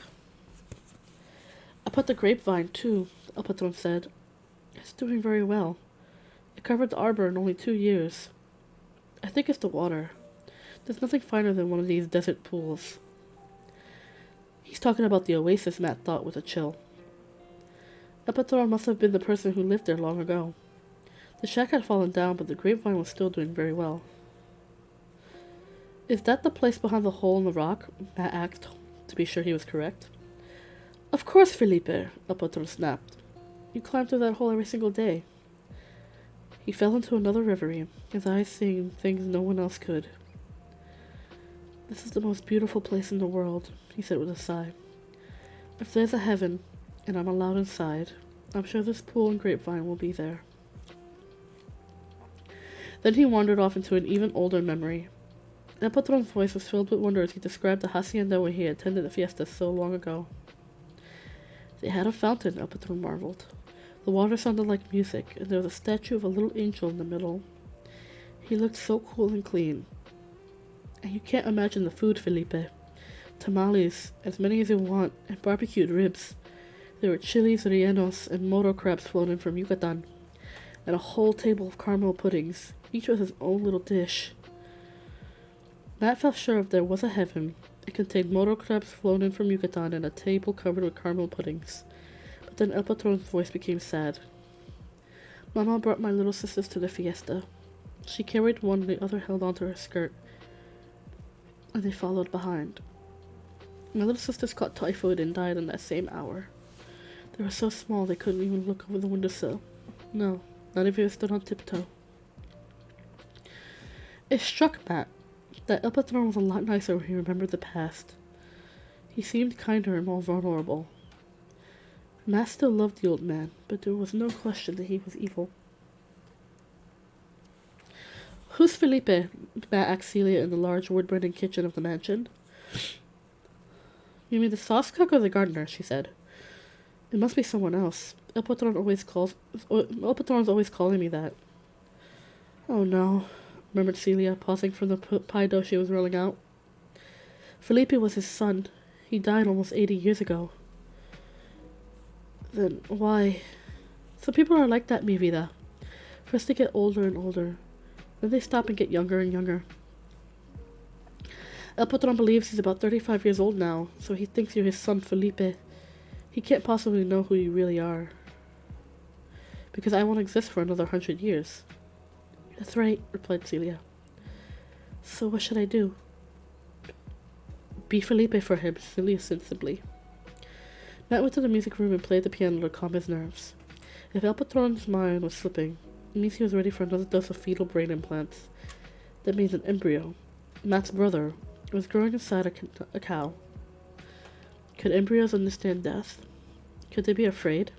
"I put the grapevine, too," Elpatron said. "It's doing very well. It covered the arbor in only 2 years. I think it's the water. There's nothing finer than one of these desert pools." He's talking about the oasis, Matt thought with a chill. Elpatron must have been the person who lived there long ago. The shack had fallen down, but the grapevine was still doing very well. "Is that the place behind the hole in the rock?" Matt asked, to be sure he was correct. "Of course, Felipe," Elpatron snapped. "You climb through that hole every single day." He fell into another reverie, his eyes seeing things no one else could. "This is the most beautiful place in the world," he said with a sigh. "If there's a heaven, and I'm allowed inside, I'm sure this pool and grapevine will be there." Then he wandered off into an even older memory. Elpatron's voice was filled with wonder as he described the hacienda where he had attended the fiesta so long ago. "They had a fountain," Elpatron marveled. "The water sounded like music, and there was a statue of a little angel in the middle. He looked so cool and clean. And you can't imagine the food, Felipe. Tamales, as many as you want, and barbecued ribs. There were chilis rellenos and moro crabs flown in from Yucatan, and a whole table of caramel puddings, each with his own little dish." Matt felt sure if there was a heaven, it contained moro crabs flown in from Yucatan and a table covered with caramel puddings. But then Elpatron's voice became sad. "Mama brought my little sisters to the fiesta. She carried one and the other held onto her skirt, and they followed behind. My little sisters caught typhoid and died in that same hour. They were so small they couldn't even look over the windowsill. No, not if you stood on tiptoe." It struck Matt that Elpatron was a lot nicer when he remembered the past. He seemed kinder and more vulnerable. Matt still loved the old man, but there was no question that he was evil. "Who's Felipe?" Matt asked Celia in the large wood-burning kitchen of the mansion. "You mean the sauce cook or the gardener?" she said. "It must be someone else. Elpatron's always calling me that." "Oh no," murmured Celia, pausing from the pie dough she was rolling out. "Felipe was his son. He died almost 80 years ago." "Then why?" "Some people are like that, mi vida. First they get older and older. Then they stop and get younger and younger. Elpatron believes he's about 35 years old now, so he thinks you're his son, Felipe. He can't possibly know who you really are. Because I won't exist for another 100 years. "That's right," replied Celia. "So what should I do?" "Be Felipe for him," Celia said simply. Matt went to the music room and played the piano to calm his nerves. If Elpatron's mind was slipping, it means he was ready for another dose of fetal brain implants. That means an embryo. Matt's brother was growing inside a cow. Could embryos understand death? Could they be afraid?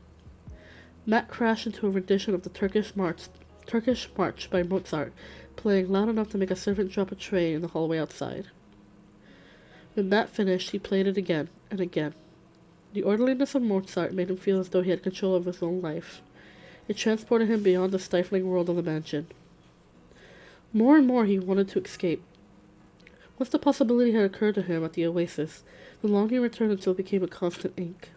Matt crashed into a rendition of the Turkish March by Mozart, playing loud enough to make a servant drop a tray in the hallway outside. When Matt finished, he played it again and again. The orderliness of Mozart made him feel as though he had control of his own life. It transported him beyond the stifling world of the mansion. More and more he wanted to escape. Once the possibility had occurred to him at the oasis, the longing returned until it became a constant ache.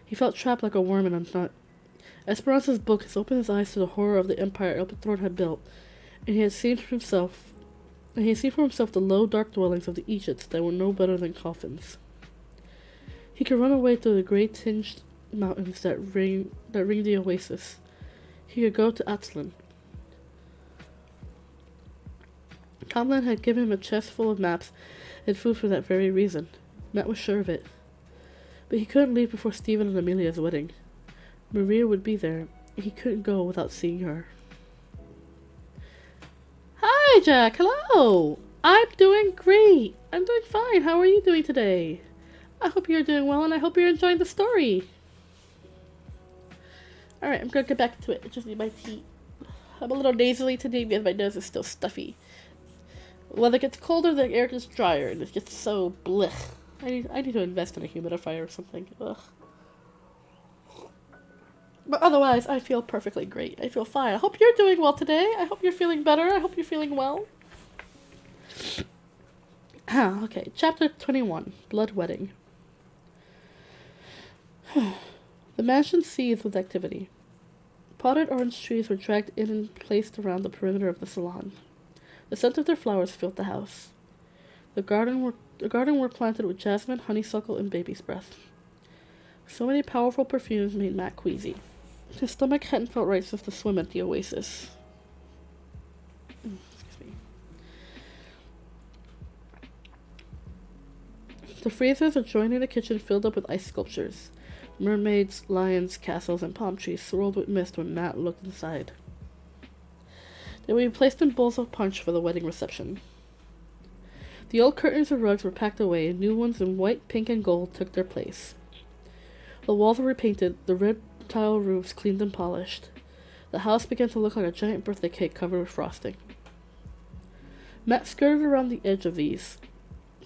He felt trapped like a worm in a nut. Esperanza's book has opened his eyes to the horror of the empire Elpatron had built, and he had seen for himself the low, dark dwellings of the Egypts that were no better than coffins. He could run away through the gray-tinged mountains that ring the oasis. he could go to Atzlin. Tomlin had given him a chest full of maps and food for that very reason. Matt was sure of it. But he couldn't leave before Stephen and Amelia's wedding. Maria would be there. He couldn't go without seeing her. Hi, Jack. Hello. I'm doing great. I'm doing fine. How are you doing today? I hope you're doing well, and I hope you're enjoying the story. Alright, I'm gonna get back to it. I just need my tea. I'm a little nasally today because my nose is still stuffy. When it gets colder, the air gets drier, and it gets so blech. I need to invest in a humidifier or something. Ugh. But otherwise, I feel perfectly great. I feel fine. I hope you're doing well today. I hope you're feeling better. I hope you're feeling well. Okay, chapter 21, Blood Wedding. The mansion seethed with activity. Potted orange trees were dragged in and placed around the perimeter of the salon. The scent of their flowers filled the house. The garden were planted with jasmine, honeysuckle, and baby's breath. So many powerful perfumes made Matt queasy. His stomach hadn't felt right since the swim at the oasis. Excuse me. The freezers adjoining the kitchen filled up with ice sculptures. Mermaids, lions, castles, and palm trees swirled with mist when Matt looked inside. They would be placed in bowls of punch for the wedding reception. The old curtains and rugs were packed away, and new ones in white, pink, and gold took their place. The walls were repainted, the red tile roofs cleaned and polished. The house began to look like a giant birthday cake covered with frosting. Matt skirted around the edge of these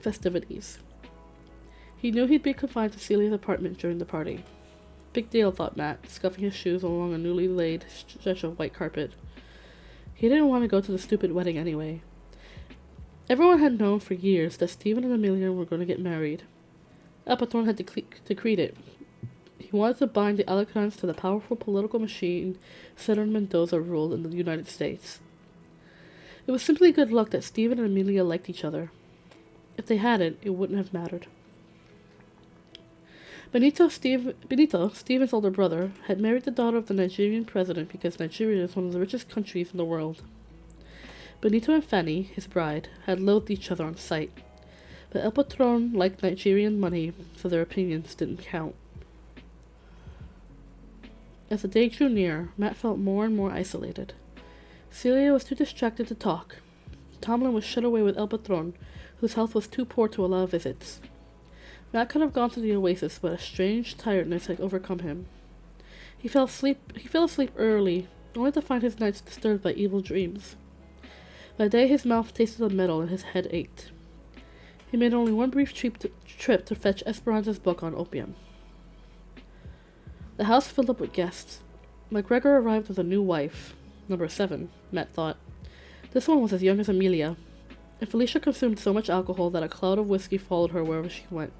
festivities. He knew he'd be confined to Celia's apartment during the party. Big deal, thought Matt, scuffing his shoes along a newly laid stretch of white carpet. He didn't want to go to the stupid wedding anyway. Everyone had known for years that Stephen and Amelia were going to get married. Alpathorn had decreed it. He wanted to bind the Alicrans to the powerful political machine Senator Mendoza ruled in the United States. It was simply good luck that Stephen and Amelia liked each other. If they hadn't, it wouldn't have mattered. Benito, Stephen's older brother, had married the daughter of the Nigerian president because Nigeria is one of the richest countries in the world. Benito and Fanny, his bride, had loathed each other on sight, but El Patron liked Nigerian money, so their opinions didn't count. As the day drew near, Matt felt more and more isolated. Celia was too distracted to talk. Tomlin was shut away with El Patron, whose health was too poor to allow visits. Matt could have gone to the oasis, but a strange tiredness had overcome him. He fell asleep early, only to find his nights disturbed by evil dreams. By day his mouth tasted of metal and his head ached. He made only one brief trip to fetch Esperanza's book on opium. The house filled up with guests. McGregor arrived with a new wife, number 7, Matt thought. This one was as young as Amelia, and Felicia consumed so much alcohol that a cloud of whiskey followed her wherever she went.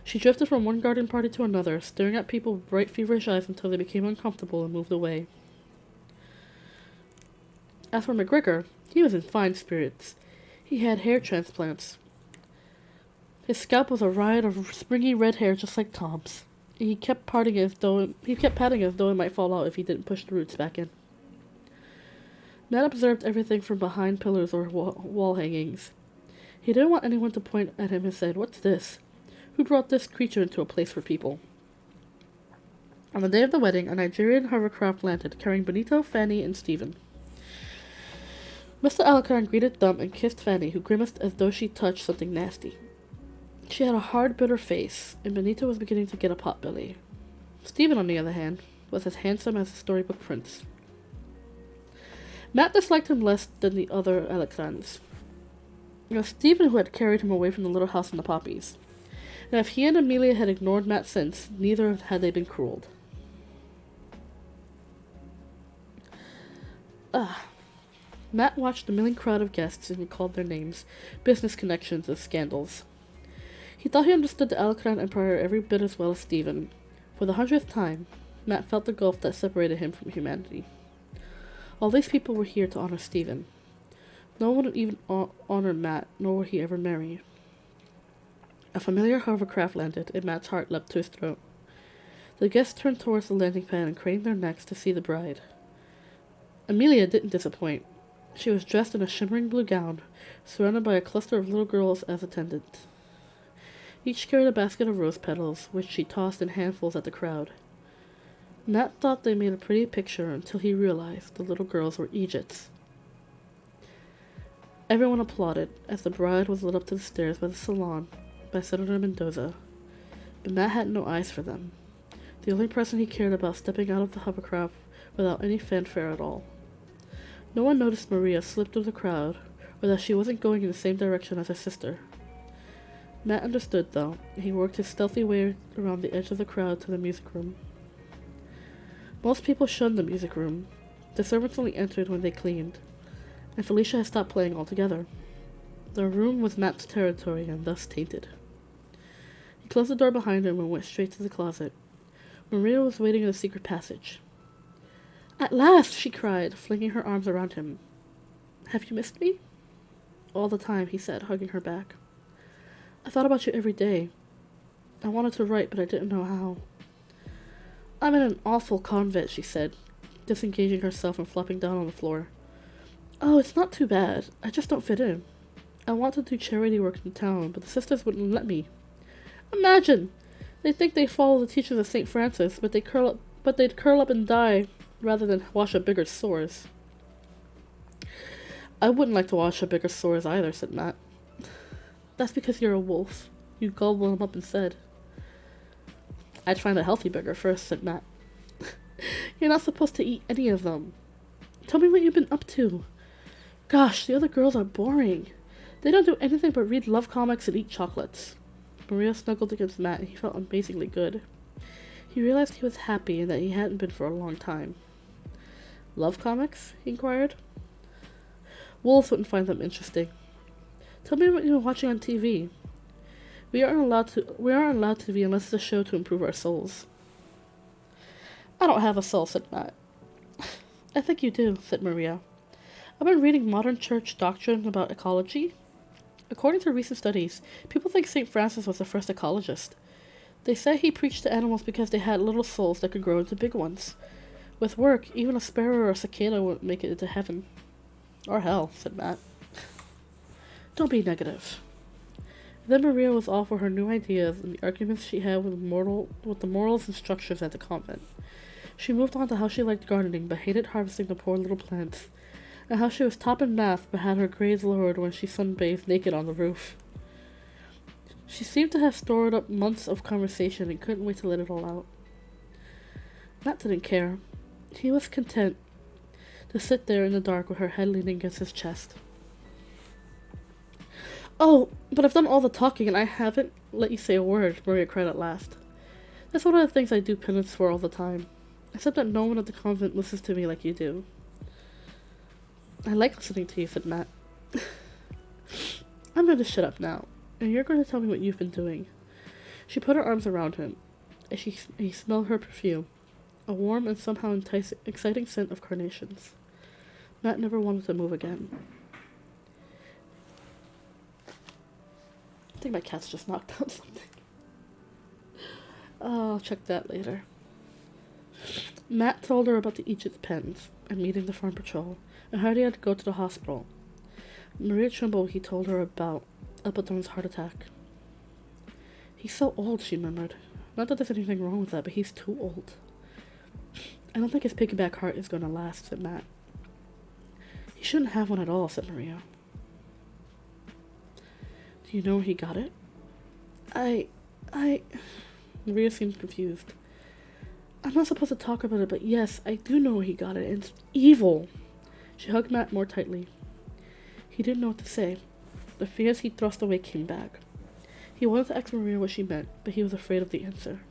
She drifted from one garden party to another, staring at people with bright, feverish eyes until they became uncomfortable and moved away. As for McGregor, he was in fine spirits. He had hair transplants. His scalp was a riot of springy red hair just like Tom's. He kept patting it as though it might fall out if he didn't push the roots back in. Matt observed everything from behind pillars or wall hangings. He didn't want anyone to point at him and said, "What's this? Who brought this creature into a place for people?" On the day of the wedding, a Nigerian hovercraft landed, carrying Benito, Fanny, and Stephen. Mr. Alicran greeted them and kissed Fanny, who grimaced as though she touched something nasty. She had a hard, bitter face, and Benito was beginning to get a potbelly. Stephen, on the other hand, was as handsome as a storybook prince. Matt disliked him less than the other Alicrans. It was Stephen who had carried him away from the little house in the poppies. And if he and Amelia had ignored Matt since, neither had they been cruelled. Matt watched the milling crowd of guests and recalled their names, business connections, and scandals. He thought he understood the Alicran Empire every bit as well as Stephen. For the 100th time, Matt felt the gulf that separated him from humanity. All these people were here to honor Stephen. No one would even honor Matt, nor would he ever marry. A familiar hovercraft landed, and Matt's heart leapt to his throat. The guests turned towards the landing pad and craned their necks to see the bride. Amelia didn't disappoint. She was dressed in a shimmering blue gown, surrounded by a cluster of little girls as attendants. Each carried a basket of rose petals, which she tossed in handfuls at the crowd. Matt thought they made a pretty picture until he realized the little girls were Egypt's. Everyone applauded as the bride was led up to the stairs by the salon by Senator Mendoza, but Matt had no eyes for them. The only person he cared about stepping out of the hovercraft without any fanfare at all. No one noticed Maria slip through the crowd, or that she wasn't going in the same direction as her sister. Matt understood, though, and he worked his stealthy way around the edge of the crowd to the music room. Most people shunned the music room. The servants only entered when they cleaned, and Felicia had stopped playing altogether. The room was Matt's territory and thus tainted. He closed the door behind him and went straight to the closet. Maria was waiting in the secret passage. "At last!" she cried, flinging her arms around him. "Have you missed me?" "All the time," he said, hugging her back. "I thought about you every day. I wanted to write, but I didn't know how." "I'm in an awful convent," she said, disengaging herself and flopping down on the floor. "Oh, it's not too bad. I just don't fit in. I want to do charity work in town, but the sisters wouldn't let me. Imagine! They think they follow the teachings of St. Francis, but they'd curl up and die rather than wash a bigger sores." "I wouldn't like to wash a bigger sores either," said Matt. "That's because you're a wolf. You gobble them up instead." "I'd find a healthy bigger first," said Matt. "You're not supposed to eat any of them. Tell me what you've been up to." "Gosh, the other girls are boring. They don't do anything but read love comics and eat chocolates." Maria snuggled against Matt, and he felt amazingly good. He realized he was happy and that he hadn't been for a long time. "Love comics?" he inquired. "Wolves wouldn't find them interesting. Tell me what you've been watching on TV. We aren't allowed TV unless it's a show to improve our souls." "I don't have a soul," said Matt. "I think you do," said Maria. "I've been reading modern church doctrine about ecology. According to recent studies, people think St. Francis was the first ecologist. They say he preached to animals because they had little souls that could grow into big ones. With work, even a sparrow or a cicada wouldn't make it into heaven. Or hell," said Matt. "Don't be negative." Then Maria was all for her new ideas and the arguments she had with the morals and structures at the convent. She moved on to how she liked gardening but hated harvesting the poor little plants, and how she was top in math but had her grades lowered when she sunbathed naked on the roof. She seemed to have stored up months of conversation and couldn't wait to let it all out. Matt didn't care. He was content to sit there in the dark with her head leaning against his chest. "Oh, but I've done all the talking and I haven't let you say a word," Maria cried at last. "That's one of the things I do penance for all the time. Except that no one at the convent listens to me like you do." "I like listening to you," said Matt. "I'm going to shut up now, and you're going to tell me what you've been doing." She put her arms around him, and he smelled her perfume, a warm and somehow exciting scent of carnations. Matt never wanted to move again. I think my cat's just knocked out something. I'll check that later. Matt told her about the Egypt pens and meeting the farm patrol, and how he had to go to the hospital. Maria trembled. He told her about Elpadron's heart attack. "He's so old," she murmured. "Not that there's anything wrong with that, but he's too old." "I don't think his piggyback heart is going to last," said Matt. "He shouldn't have one at all," said Maria. "Do you know where he got it?" I... Maria seemed confused. "I'm not supposed to talk about it, but yes, I do know where he got it, and it's evil." She hugged Matt more tightly. He didn't know what to say. The fears he thrust away came back. He wanted to ask Maria what she meant, but he was afraid of the answer.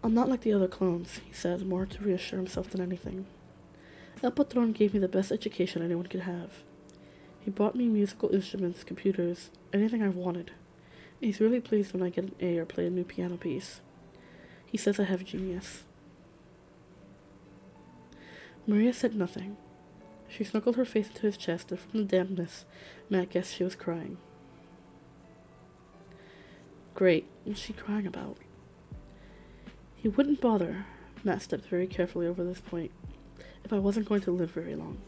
"I'm not like the other clones," he said, more to reassure himself than anything. "El Patron gave me the best education anyone could have. He bought me musical instruments, computers, anything I wanted. He's really pleased when I get an A or play a new piano piece. He says I have genius." Maria said nothing. She snuggled her face into his chest, and from the dampness, Matt guessed she was crying. Great. What's she crying about? He wouldn't bother. Matt stepped very carefully over this point. if I wasn't going to live very long.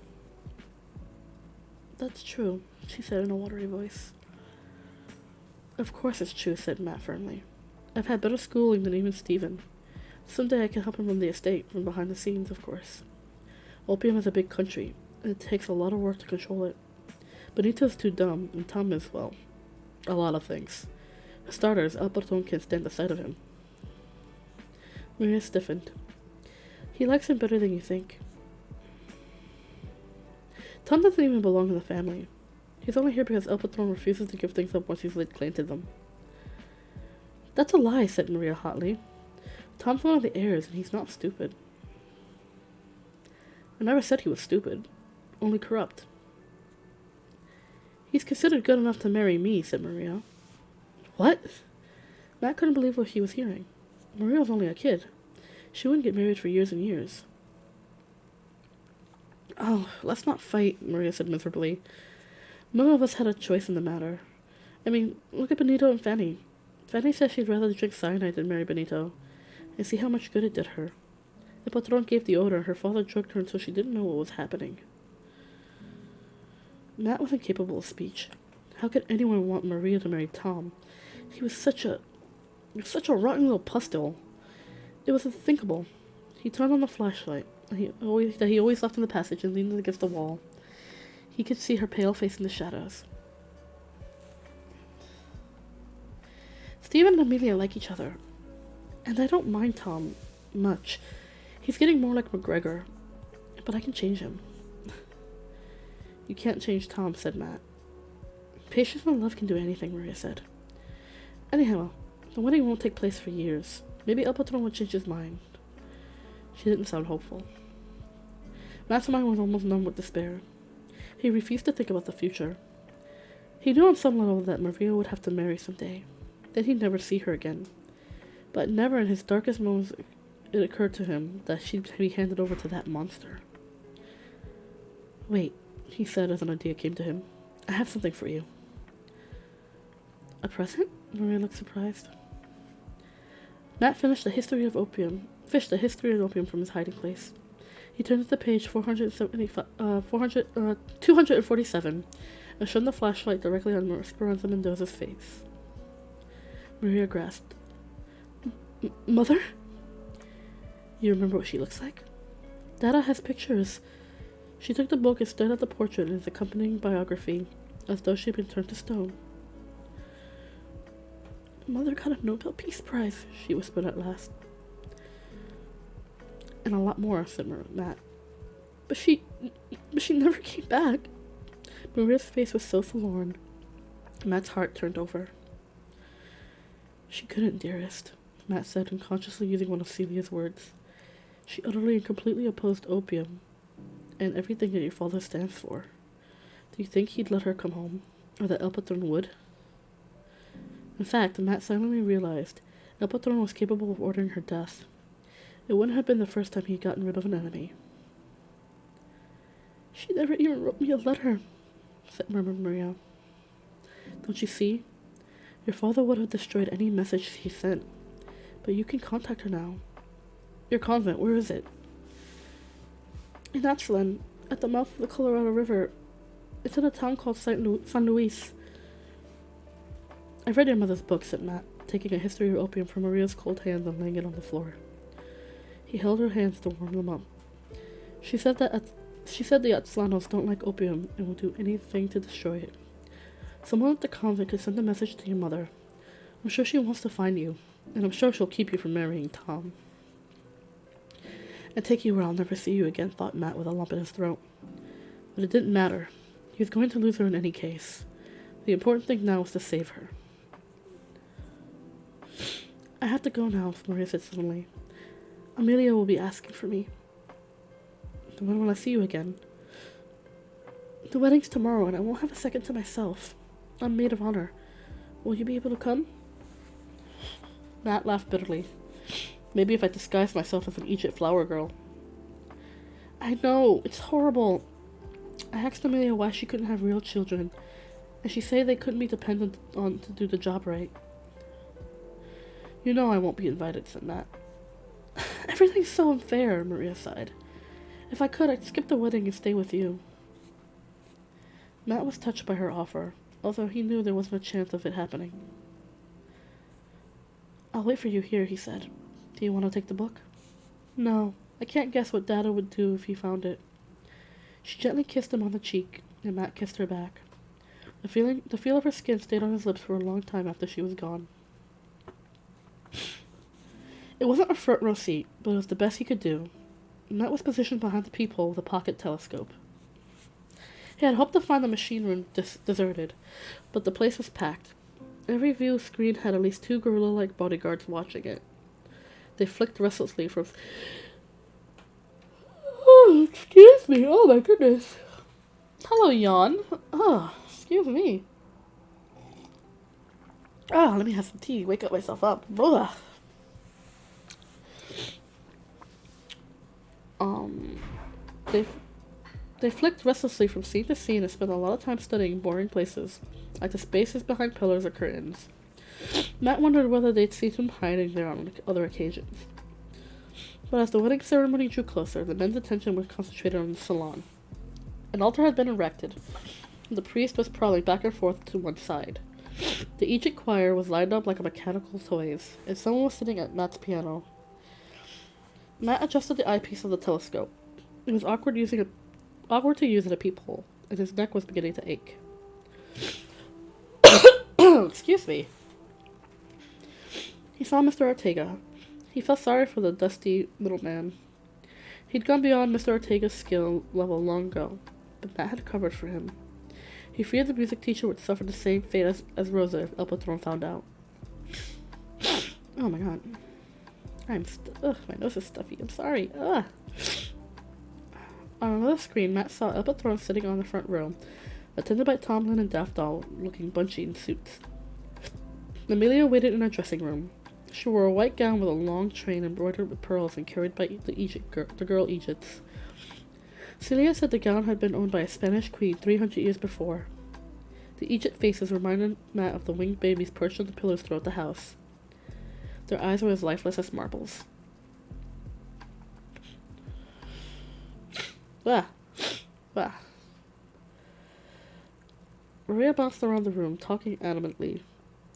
That's true, she said in a watery voice. Of course it's true, said Matt firmly. I've had better schooling than even Stephen. Someday I can help him run the estate, from behind the scenes, of course. Opium is a big country, and it takes a lot of work to control it. Benito's too dumb, and Tom is, well, a lot of things. For starters, El Patron can't stand the sight of him. Maria stiffened. He likes him better than you think. Tom doesn't even belong in the family. He's only here because El Patron refuses to give things up once he's laid claim to them. That's a lie, said Maria hotly. Tom's one of the heirs, and he's not stupid. I never said he was stupid, only corrupt. He's considered good enough to marry me, said Maria. What? Matt couldn't believe what he was hearing. Maria was only a kid. She wouldn't get married for years and years. Oh, let's not fight, Maria said miserably. None of us had a choice in the matter. I mean, look at Benito and Fanny. Fanny says she'd rather drink cyanide than marry Benito, and see how much good it did her. The patron gave the order, her father drugged her until she didn't know what was happening. Matt was incapable of speech. How could anyone want Maria to marry Tom? He was such a rotten little pustule. It was unthinkable. He turned on the flashlight that he always left in the passage and leaned against the wall. He could see her pale face in the shadows. Stephen and Amelia like each other, and I don't mind Tom much. He's getting more like McGregor, but I can change him. You can't change Tom, said Matt. Patience and love can do anything, Maria said. Anyhow, the wedding won't take place for years. Maybe El Patron will change his mind. She didn't sound hopeful. Matt's mind was almost numb with despair. He refused to think about the future. He knew on some level that Maria would have to marry someday. Then he'd never see her again. But never in his darkest moments it occurred to him that she'd be handed over to that monster. Wait, he said as an idea came to him. I have something for you. A present? Maria looked surprised. Matt fished the history of opium from his hiding place. He turned to page 247 and shone the flashlight directly on Esperanza Mendoza's face. Maria grasped. Mother? You remember what she looks like? Dada has pictures. She took the book and stared at the portrait and its accompanying biography, as though she had been turned to stone. Mother got a Nobel Peace Prize, she whispered at last. And a lot more, said Matt. But she never came back. Maria's face was so forlorn. Matt's heart turned over. She couldn't, dearest, Matt said, unconsciously using one of Celia's words. She utterly and completely opposed opium and everything that your father stands for. Do you think he'd let her come home? Or that El Patron would? In fact, Matt suddenly realized El Patron was capable of ordering her death. It wouldn't have been the first time he'd gotten rid of an enemy. She never even wrote me a letter, murmured Maria. Don't you see? Your father would have destroyed any message he sent. But you can contact her now. Your convent, where is it? In Atchelen, at the mouth of the Colorado River. It's in a town called San Luis. I've read your mother's book, said Matt, taking a history of opium from Maria's cold hands and laying it on the floor. He held her hands to warm them up. She said the Atslanos don't like opium and will do anything to destroy it. Someone at the convent could send a message to your mother. I'm sure she wants to find you, and I'm sure she'll keep you from marrying Tom. And take you where I'll never see you again, thought Matt with a lump in his throat. But it didn't matter. He was going to lose her in any case. The important thing now was to save her. I have to go now, Maria said suddenly. Amelia will be asking for me. When will I see you again? The wedding's tomorrow, and I won't have a second to myself. I'm maid of honor. Will you be able to come? Matt laughed bitterly. Maybe if I disguised myself as an Egypt flower girl. I know, it's horrible. I asked Amelia why she couldn't have real children, and she said they couldn't be dependent on to do the job right. You know I won't be invited, said Matt. Everything's so unfair, Maria sighed. If I could, I'd skip the wedding and stay with you. Matt was touched by her offer, although he knew there wasn't a chance of it happening. I'll wait for you here, he said. Do you want to take the book? No, I can't guess what Dada would do if he found it. She gently kissed him on the cheek, and Matt kissed her back. The feel of her skin stayed on his lips for a long time after she was gone. It wasn't a front row seat, but it was the best he could do. Matt was positioned behind the peephole with a pocket telescope. He had hoped to find the machine room deserted, but the place was packed. Every view screen had at least 2 gorilla-like bodyguards watching it. They flicked restlessly from... Oh, excuse me. Oh, my goodness. Hello, yawn. Oh, excuse me. Ah, let me have some tea. Wake myself up. Ugh. They flicked restlessly from scene to scene and spent a lot of time studying boring places, like the spaces behind pillars or curtains. Matt wondered whether they'd seen him hiding there on other occasions. But as the wedding ceremony drew closer, the men's attention was concentrated on the salon. An altar had been erected, and the priest was prowling back and forth to one side. The Egypt choir was lined up like a mechanical toys, and someone was sitting at Matt's piano. Matt adjusted the eyepiece of the telescope. It was awkward to use at a peephole, and his neck was beginning to ache. Excuse me. He saw Mr. Ortega. He felt sorry for the dusty little man. He'd gone beyond Mr. Ortega's skill level long ago, but Matt had covered for him. He feared the music teacher would suffer the same fate as Rosa if El Patron found out. Oh my god. Ugh, my nose is stuffy. I'm sorry. Ugh. On another screen, Matt saw El Patron sitting on the front row, attended by Tomlin and Daft Doll, looking bunchy in suits. Amelia waited in her dressing room. She wore a white gown with a long train embroidered with pearls and carried by the girl Egypts. Celia said the gown had been owned by a Spanish queen 300 years before. The Egypt faces reminded Matt of the winged babies perched on the pillars throughout the house. Their eyes were as lifeless as marbles. Ah! Ah! Maria bounced around the room, talking animatedly.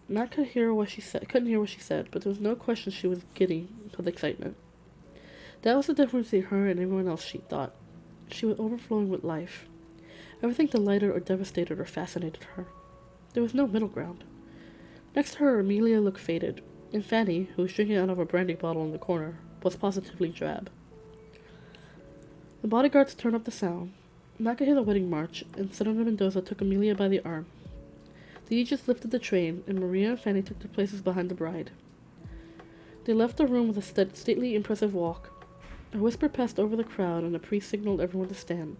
Matt couldn't hear what she said, but there was no question she was giddy with excitement. That was the difference between her and everyone else, she thought. She was overflowing with life. Everything delighted or devastated or fascinated her. There was no middle ground. Next to her, Amelia looked faded, and Fanny, who was drinking out of a brandy bottle in the corner, was positively drab. The bodyguards turned up the sound. Matt could hear the wedding march, and Senator Mendoza took Amelia by the arm. The Aegis lifted the train, and Maria and Fanny took their places behind the bride. They left the room with a stately, impressive walk. A whisper passed over the crowd, and the priest signaled everyone to stand.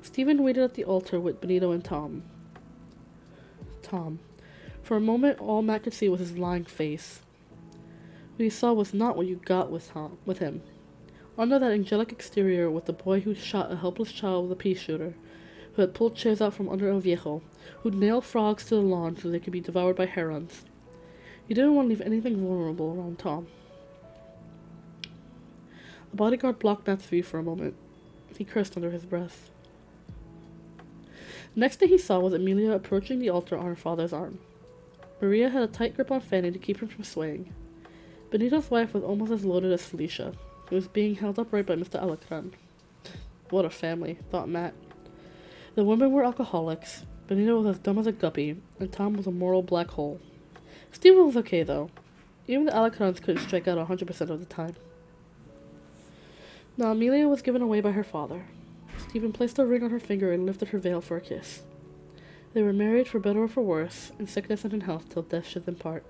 Stephen waited at the altar with Benito and Tom. For a moment, all Matt could see was his lying face. What he saw was not what you got with him. Under that angelic exterior was the boy who shot a helpless child with a pea shooter, who had pulled chairs out from under El Viejo, who'd nailed frogs to the lawn so they could be devoured by herons. He didn't want to leave anything vulnerable around Tom. A bodyguard blocked Matt's view for a moment. He cursed under his breath. The next thing he saw was Amelia approaching the altar on her father's arm. Maria had a tight grip on Fanny to keep him from swaying. Benito's wife was almost as loaded as Felicia, who was being held upright by Mr. Alacran. What a family, thought Matt. The women were alcoholics, Benito was as dumb as a guppy, and Tom was a moral black hole. Stephen was okay, though. Even the Alacrans couldn't strike out 100% of the time. Now Amelia was given away by her father. Stephen placed a ring on her finger and lifted her veil for a kiss. They were married for better or for worse, in sickness and in health, till death should them part.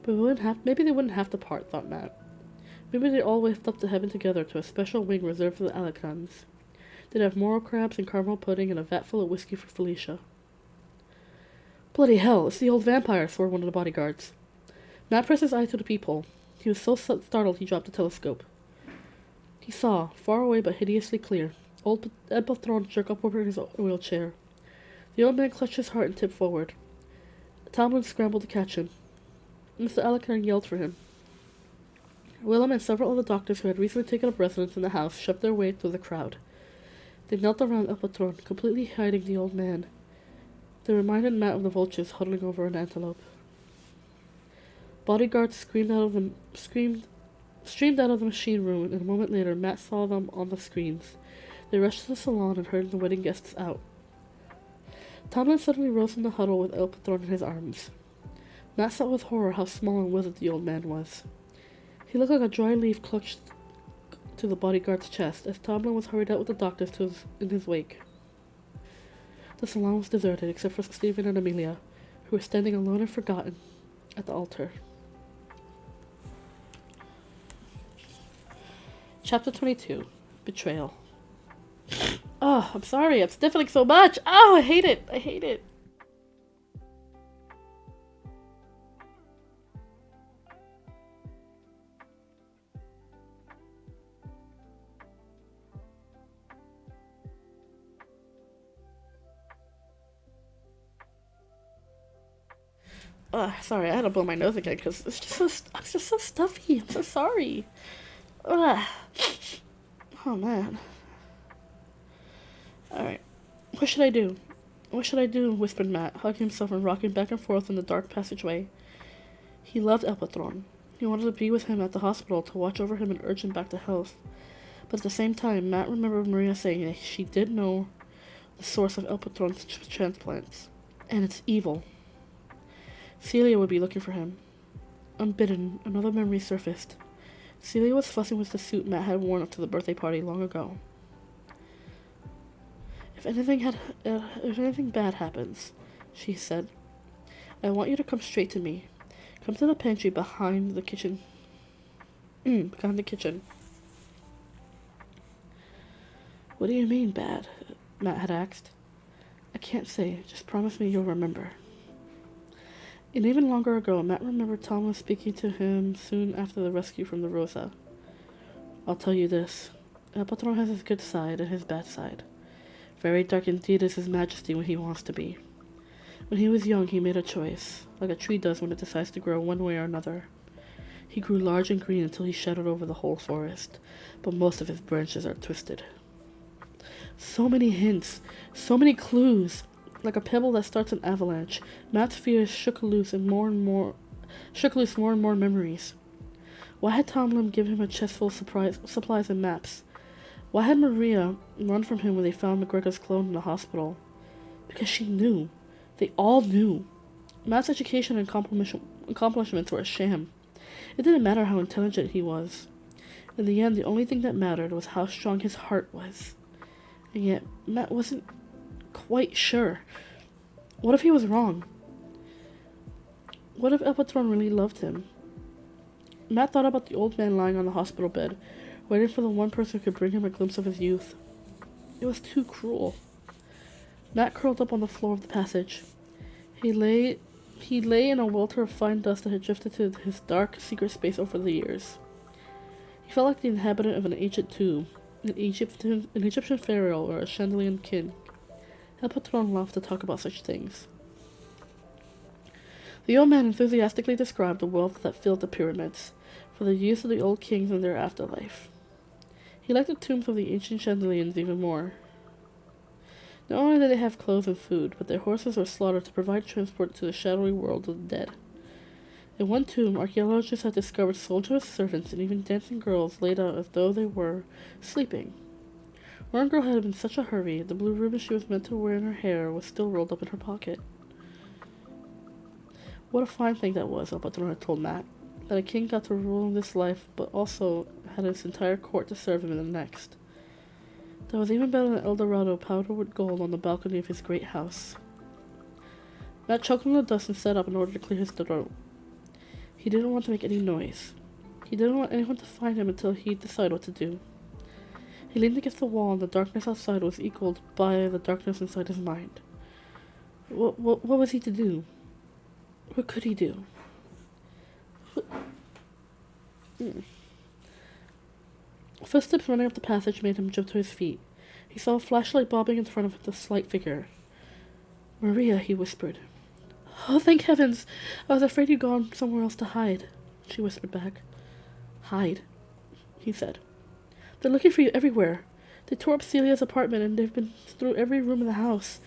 But maybe they wouldn't have to part, thought Matt. Maybe they'd all wafted up to heaven together to a special wing reserved for the Alacrans. They'd have moral crabs and caramel pudding and a vat full of whiskey for Felicia. Bloody hell, it's the old vampire, swore one of the bodyguards. Matt pressed his eye to the peephole. He was so startled he dropped the telescope. He saw, far away but hideously clear, old Ed Patron jerk up over his wheelchair. The old man clutched his heart and tipped forward. Tomlin scrambled to catch him. Mr. Alacran yelled for him. Willem and several other doctors who had recently taken up residence in the house shoved their way through the crowd. They knelt around El Patron, completely hiding the old man. They reminded Matt of the vultures huddling over an antelope. Bodyguards streamed out of the machine room, and a moment later Matt saw them on the screens. They rushed to the salon and herded the wedding guests out. Tomlin suddenly rose from the huddle with El Patron in his arms. Matt saw with horror how small and withered the old man was. He looked like a dry leaf clutched to the bodyguard's chest as Tomlin was hurried out with the doctors in his wake. The salon was deserted except for Stephen and Amelia, who were standing alone and forgotten at the altar. Chapter 22. Betrayal. Oh, I'm sorry. I'm sniffling so much. Oh, I hate it. I hate it. Sorry, I had to blow my nose again because it's just so stuffy. I'm so sorry. Ugh. Oh, man. Alright. What should I do? What should I do? Whispered Matt, hugging himself and rocking back and forth in the dark passageway. He loved El Patron. He wanted to be with him at the hospital to watch over him and urge him back to health. But at the same time, Matt remembered Maria saying that she did know the source of El Patron's transplants. And it's evil. Celia would be looking for him. Unbidden, another memory surfaced. Celia was fussing with the suit Matt had worn up to the birthday party long ago. If anything bad happens, she said, I want you to come straight to me. Come to the pantry behind the kitchen. Behind the kitchen. What do you mean, bad? Matt had asked. I can't say. Just promise me you'll remember. And even longer ago, Matt remembered Tom was speaking to him soon after the rescue from the Rosa. I'll tell you this. El Patron has his good side and his bad side. Very dark indeed is his majesty when he wants to be. When he was young, he made a choice, like a tree does when it decides to grow one way or another. He grew large and green until he shadowed over the whole forest, but most of his branches are twisted. So many hints, so many clues. Like a pebble that starts an avalanche, Matt's fears shook loose more and more memories. Why had Tomlin given him a chest full of supplies and maps? Why had Maria run from him when they found McGregor's clone in the hospital? Because she knew. They all knew. Matt's education and accomplishments were a sham. It didn't matter how intelligent he was. In the end, the only thing that mattered was how strong his heart was. And yet, Matt wasn't quite sure. What if he was wrong? What if El Patron really loved him? Matt thought about the old man lying on the hospital bed, waiting for the one person who could bring him a glimpse of his youth. It was too cruel. Matt curled up on the floor of the passage. He lay in a welter of fine dust that had drifted to his dark, secret space over the years. He felt like the inhabitant of an ancient tomb, an Egyptian pharaoh or a Chandelian king. El Patron loved to talk about such things. The old man enthusiastically described the wealth that filled the pyramids, for the use of the old kings in their afterlife. He liked the tombs of the ancient Chandelians even more. Not only did they have clothes and food, but their horses were slaughtered to provide transport to the shadowy world of the dead. In one tomb, archaeologists had discovered soldiers, servants, and even dancing girls laid out as though they were sleeping. One girl had been in such a hurry, the blue ribbon she was meant to wear in her hair was still rolled up in her pocket. What a fine thing that was, El Patron had told Matt, that a king got to rule in this life, but also had his entire court to serve him in the next. That was even better than El Dorado powdered with gold on the balcony of his great house. Matt choked on the dust and sat up in order to clear his throat. He didn't want to make any noise. He didn't want anyone to find him until he'd decide what to do. He leaned against the wall, and the darkness outside was equaled by the darkness inside his mind. What was he to do? What could he do? Footsteps running up the passage made him jump to his feet. He saw a flashlight bobbing in front of the slight figure. Maria, he whispered. Oh, thank heavens! I was afraid you'd gone somewhere else to hide, she whispered back. hide, he said. They're looking for you everywhere. They tore up Celia's apartment and they've been through every room in the house.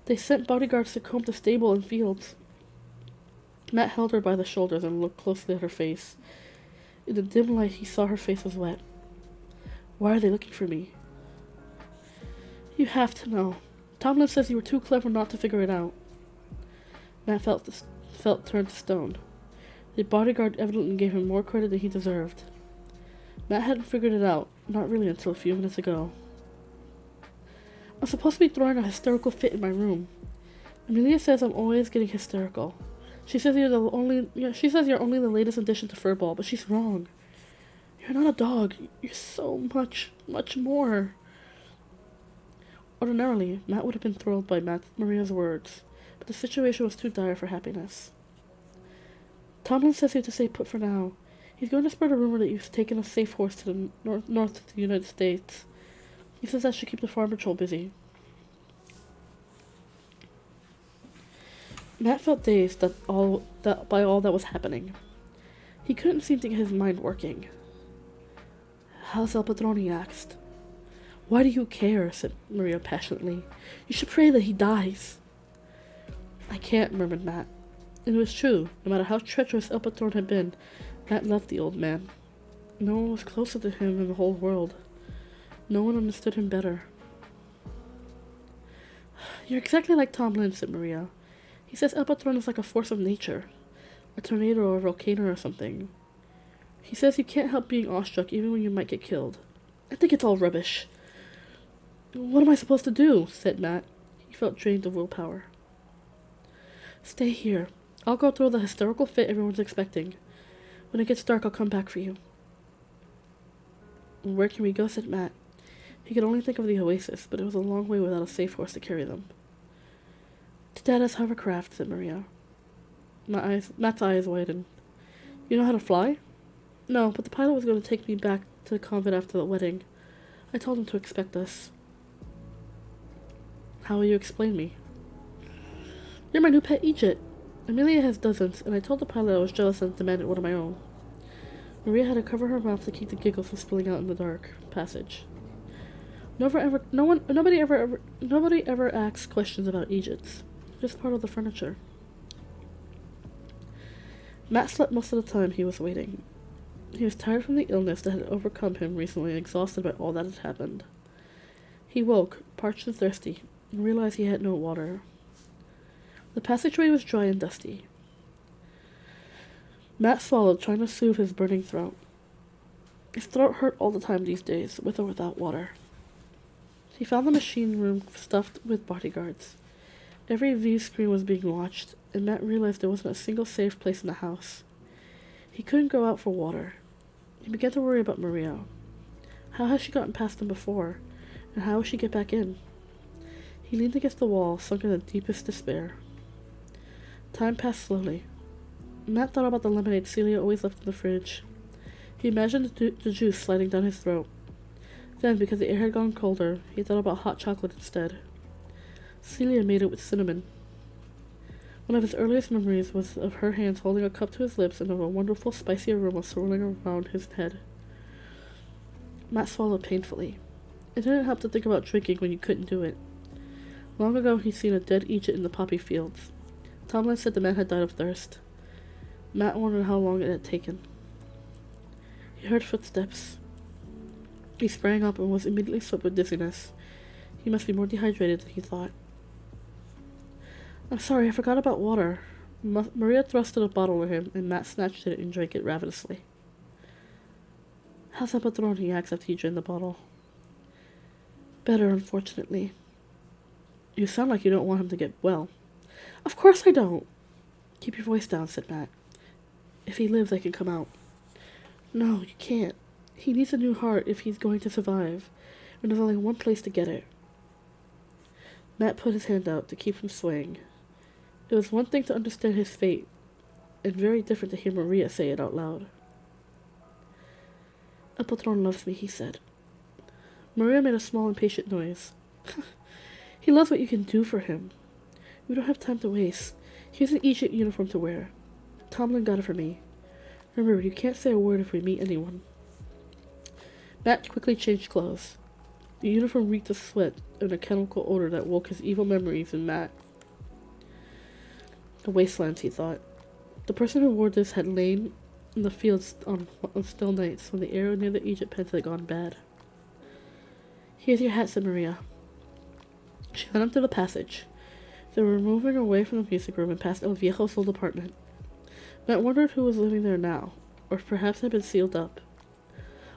They sent bodyguards to comb the stable and fields. Matt held her by the shoulders and looked closely at her face. In the dim light, he saw her face was wet. Why are they looking for me? You have to know. Tomlin says you were too clever not to figure it out. Matt felt turned to stone. The bodyguard evidently gave him more credit than he deserved. Matt hadn't figured it out, not really until a few minutes ago. I'm supposed to be throwing a hysterical fit in my room. Amelia says I'm always getting hysterical. She says you're only the latest addition to Furball, but she's wrong. You're not a dog. You're so much, much more. Ordinarily, Matt would have been thrilled by Maria's words, but the situation was too dire for happiness. Tomlin says you have to stay put for now. He's going to spread a rumor that you've taken a safe horse to the north of the United States. He says that should keep the farm patrol busy. Matt felt dazed by all that was happening. He couldn't seem to get his mind working. How's El Patron? He asked. Why do you care? Said Maria passionately. You should pray that he dies. I can't, murmured Matt. And it was true. No matter how treacherous El Patron had been, Matt loved the old man. No one was closer to him in the whole world. No one understood him better. You're exactly like Tomlin, said Maria. He says El Patron is like a force of nature. A tornado or a volcano or something. He says you can't help being awestruck even when you might get killed. I think it's all rubbish. What am I supposed to do? Said Matt. He felt drained of willpower. Stay here. I'll go through the hysterical fit everyone's expecting. When it gets dark, I'll come back for you. Where can we go? Said Matt. He could only think of the oasis, but it was a long way without a safe horse to carry them. To Dada's hovercraft, said Maria. Matt's eyes widened. You know how to fly? No, but the pilot was going to take me back to the convent after the wedding. I told him to expect us. How will you explain me? You're my new pet Egypt. Amelia has dozens, and I told the pilot I was jealous and demanded one of my own. Maria had to cover her mouth to keep the giggles from spilling out in the dark passage. Nobody ever asks questions about Egypts. Just part of the furniture. Matt slept most of the time he was waiting. He was tired from the illness that had overcome him recently and exhausted by all that had happened. He woke, parched and thirsty, and realized he had no water. The passageway was dry and dusty. Matt swallowed, trying to soothe his burning throat. His throat hurt all the time these days, with or without water. He found the machine room stuffed with bodyguards. Every view screen was being watched, and Matt realized there wasn't a single safe place in the house. He couldn't go out for water. He began to worry about Maria. How had she gotten past him before, and how would she get back in? He leaned against the wall, sunk in the deepest despair. Time passed slowly. Matt thought about the lemonade Celia always left in the fridge. He imagined the juice sliding down his throat. Then, because the air had gone colder, he thought about hot chocolate instead. Celia made it with cinnamon. One of his earliest memories was of her hands holding a cup to his lips and of a wonderful spicy aroma swirling around his head. Matt swallowed painfully. It didn't help to think about drinking when you couldn't do it. Long ago he'd seen a dead Egypt in the poppy fields. Tomlin said the man had died of thirst. Matt wondered how long it had taken. He heard footsteps. He sprang up and was immediately swept with dizziness. He must be more dehydrated than he thought. I'm sorry, I forgot about water. Maria thrusted a bottle at him, and Matt snatched it and drank it ravenously. How's El Patron? He asked after he drained the bottle. Better, unfortunately. You sound like you don't want him to get well. Of course I don't. Keep your voice down, said Matt. If he lives, I can come out. No, you can't. He needs a new heart if he's going to survive, and there's only one place to get it. Matt put his hand out to keep from swaying. It was one thing to understand his fate, and very different to hear Maria say it out loud. El Patron loves me, he said. Maria made a small impatient noise. He loves what you can do for him. We don't have time to waste. Here's an Egypt uniform to wear. Tomlin got it for me. Remember, you can't say a word if we meet anyone. Matt quickly changed clothes. The uniform reeked of sweat and a chemical odor that woke his evil memories in Matt. The wastelands, he thought. The person who wore this had lain in the fields on still nights when the air near the Egypt pens had gone bad. Here's your hat, said Maria. She went up to the passage. They were moving away from the music room and past El Viejo's old apartment. Matt wondered who was living there now, or perhaps it had been sealed up.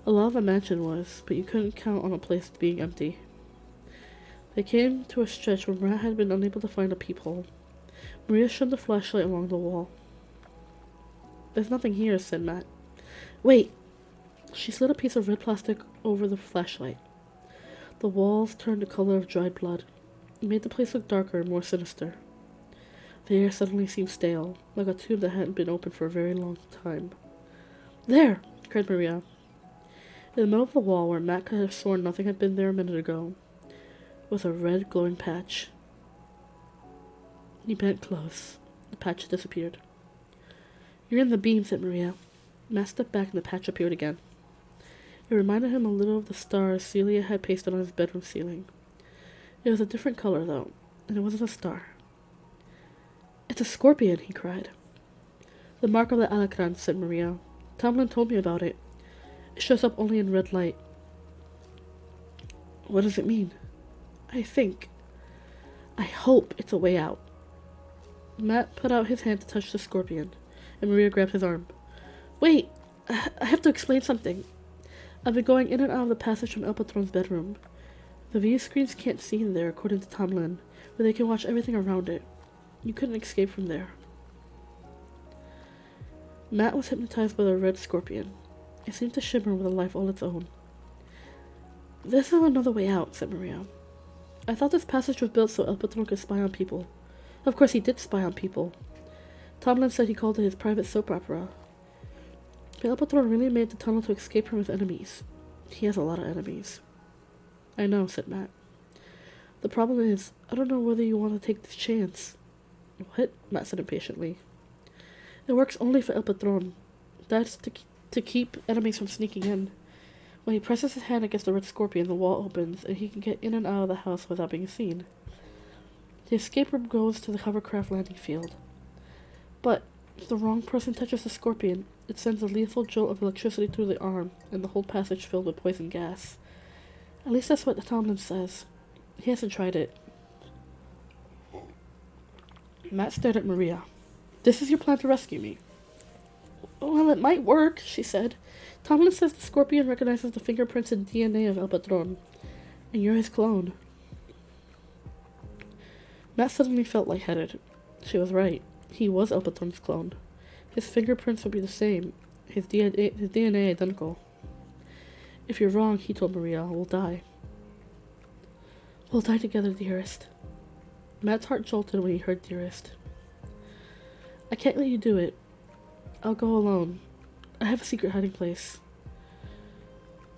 A lot of the mansion was, but you couldn't count on a place being empty. They came to a stretch where Matt had been unable to find a peephole. Maria shined the flashlight along the wall. There's nothing here, said Matt. Wait! She slid a piece of red plastic over the flashlight. The walls turned the color of dried blood. It made the place look darker and more sinister. The air suddenly seemed stale, like a tube that hadn't been opened for a very long time. There! Cried Maria. In the middle of the wall, where Matt could have sworn nothing had been there a minute ago, was a red glowing patch. He bent close. The patch disappeared. You're in the beam, said Maria. Matt stepped back and the patch appeared again. It reminded him a little of the stars Celia had pasted on his bedroom ceiling. It was a different color, though, and it wasn't a star. It's a scorpion, he cried. The mark of the alacran, said Maria. Tomlin told me about it. It shows up only in red light. What does it mean? I hope it's a way out. Matt put out his hand to touch the scorpion, and Maria grabbed his arm. Wait! I have to explain something. I've been going in and out of the passage from El Patron's bedroom. The view screens can't see in there, according to Tomlin, but they can watch everything around it. You couldn't escape from there. Matt was hypnotized by the red scorpion. It seemed to shimmer with a life all its own. This is another way out, said Maria. I thought this passage was built so El Patron could spy on people. Of course he did spy on people. Tomlin said he called it his private soap opera. But El Patron really made the tunnel to escape from his enemies. He has a lot of enemies. I know, said Matt. The problem is, I don't know whether you want to take this chance. What? Matt said impatiently. It works only for El Patron. That's to keep enemies from sneaking in. When he presses his hand against the red scorpion, the wall opens, and he can get in and out of the house without being seen. The escape room goes to the hovercraft landing field. But if the wrong person touches the scorpion, it sends a lethal jolt of electricity through the arm, and the whole passage filled with poison gas. At least that's what the Tomlin says. He hasn't tried it. Matt stared at Maria. This is your plan to rescue me? Well, it might work, she said. Tomlin says the scorpion recognizes the fingerprints and DNA of El Patron, and you're his clone. Matt suddenly felt lightheaded. She was right. He was El Patron's clone. His fingerprints would be the same, his DNA identical. If you're wrong, he told Maria, we'll die. We'll die together, dearest. Matt's heart jolted when he heard dearest. I can't let you do it. I'll go alone. I have a secret hiding place.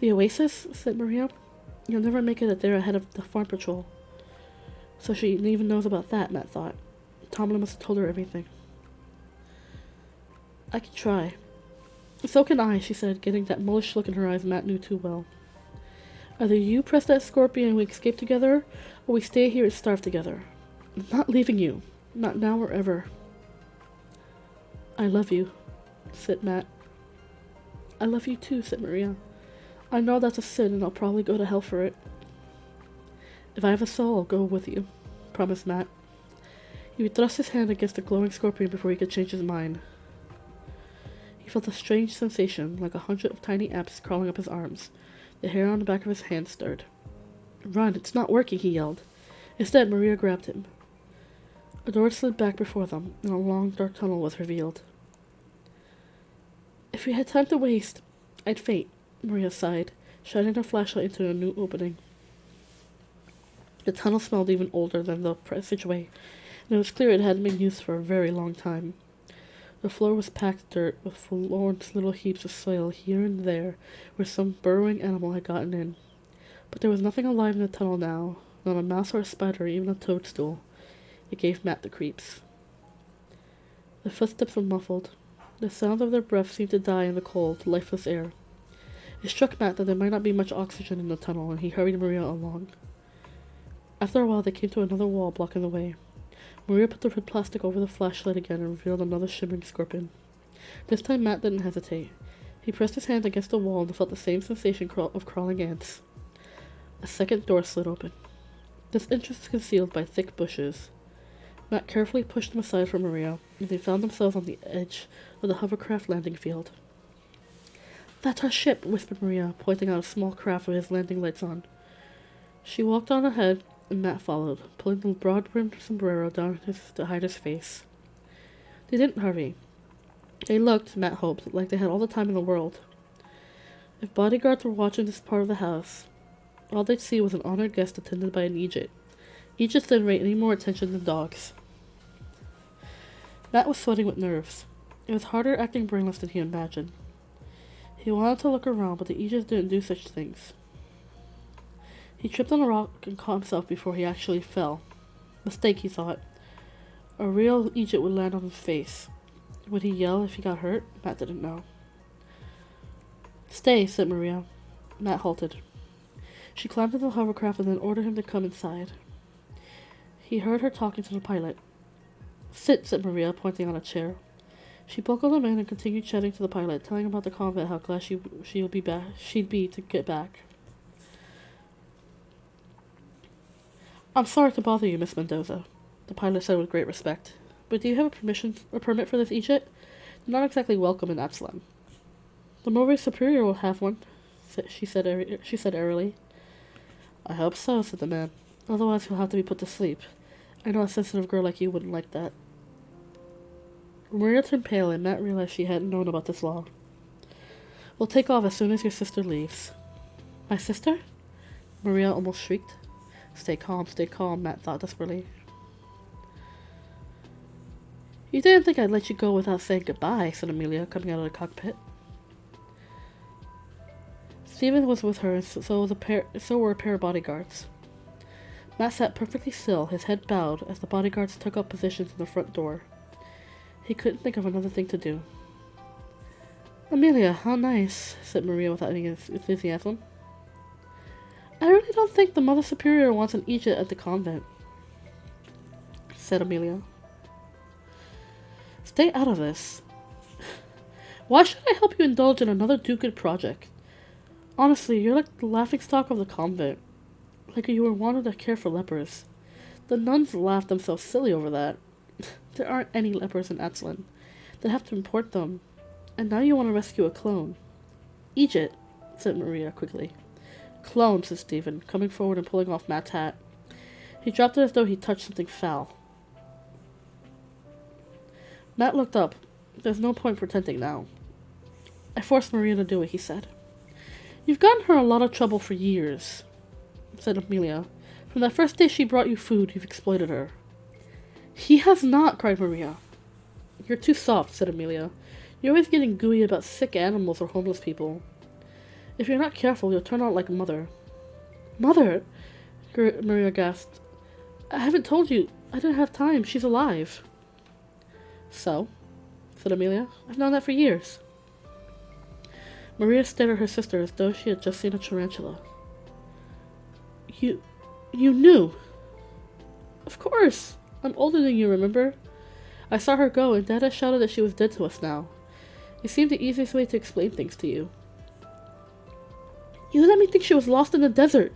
The Oasis? Said Maria. You'll never make it there ahead of the farm patrol. So she even knows about that, Matt thought. Tomlin must have told her everything. I can try. So can I, she said, getting that mullish look in her eyes Matt knew too well. Either you press that scorpion and we escape together, or we stay here and starve together. I'm not leaving you. Not now or ever. I love you, said Matt. I love you too, said Maria. I know that's a sin and I'll probably go to hell for it. If I have a soul, I'll go with you, promised Matt. He would thrust his hand against the glowing scorpion before he could change his mind. He felt a strange sensation, like 100 of tiny ants crawling up his arms. The hair on the back of his hand stirred. Run, it's not working, he yelled. Instead, Maria grabbed him. A door slid back before them, and a long, dark tunnel was revealed. If we had time to waste, I'd faint, Maria sighed, shining her flashlight into a new opening. The tunnel smelled even older than the passageway, and it was clear it hadn't been used for a very long time. The floor was packed dirt, with forlorn little heaps of soil here and there where some burrowing animal had gotten in. But there was nothing alive in the tunnel now, not a mouse or a spider or even a toadstool. It gave Matt the creeps. The footsteps were muffled. The sound of their breath seemed to die in the cold, lifeless air. It struck Matt that there might not be much oxygen in the tunnel, and he hurried Maria along. After a while, they came to another wall blocking the way. Maria put the red plastic over the flashlight again and revealed another shimmering scorpion. This time Matt didn't hesitate. He pressed his hand against the wall and felt the same sensation of crawling ants. A second door slid open. This entrance was concealed by thick bushes. Matt carefully pushed them aside for Maria, and they found themselves on the edge of the hovercraft landing field. "That's our ship," whispered Maria, pointing out a small craft with his landing lights on. She walked on ahead, and Matt followed, pulling the broad-brimmed sombrero down to hide his face. They didn't hurry. They looked, Matt hoped, like they had all the time in the world. If bodyguards were watching this part of the house, all they'd see was an honored guest attended by an Egypt. Egypts didn't rate any more attention than dogs. Matt was sweating with nerves. It was harder acting brainless than he imagined. He wanted to look around, but the Egypts didn't do such things. He tripped on a rock and caught himself before he actually fell. Mistake, he thought. A real Egypt would land on his face. Would he yell if he got hurt? Matt didn't know. "Stay," said Maria. Matt halted. She climbed into the hovercraft and then ordered him to come inside. He heard her talking to the pilot. "Sit," said Maria, pointing on a chair. She buckled him in and continued chatting to the pilot, telling him about the convent, how glad she'd be to get back. "I'm sorry to bother you, Miss Mendoza," the pilot said with great respect. "But do you have a permit for this Egypt? They're not exactly welcome in Absalom." "The Mowbray Superior will have one," she said airily. "I hope so," said the man. "Otherwise he'll have to be put to sleep. I know a sensitive girl like you wouldn't like that." Maria turned pale, and Matt realized she hadn't known about this law. "We'll take off as soon as your sister leaves." "My sister?" Maria almost shrieked. Stay calm, Matt thought desperately. "You didn't think I'd let you go without saying goodbye," said Amelia, coming out of the cockpit. Stephen was with her, and so were a pair of bodyguards. Matt sat perfectly still, his head bowed, as the bodyguards took up positions in the front door. He couldn't think of another thing to do. "Amelia, how nice," said Maria without any enthusiasm. "I really don't think the Mother Superior wants an Egypt at the convent," said Amelia. "Stay out of this. Why should I help you indulge in another do-good project? Honestly, you're like the laughingstock of the convent. Like you were wanted to care for lepers. The nuns laughed themselves silly over that. There aren't any lepers in Absalom. They'd have to import them. And now you want to rescue a clone." "Egypt," said Maria quickly. "Clone," said Stephen, coming forward and pulling off Matt's hat. He dropped it as though he touched something foul. Matt looked up. There's no point pretending now. "I forced Maria to do it," he said. "You've gotten her a lot of trouble for years," said Amelia. "From that first day she brought you food, you've exploited her." "He has not," cried Maria. "You're too soft," said Amelia. "You're always getting gooey about sick animals or homeless people. If you're not careful, you'll turn out like Mother." "Mother?" Maria gasped. "I haven't told you. I didn't have time. She's alive." "So?" said Amelia. "I've known that for years." Maria stared at her sister as though she had just seen a tarantula. You knew?" "Of course. I'm older than you, remember? I saw her go, and Dada shouted that she was dead to us now. It seemed the easiest way to explain things to you." "You let me think she was lost in the desert."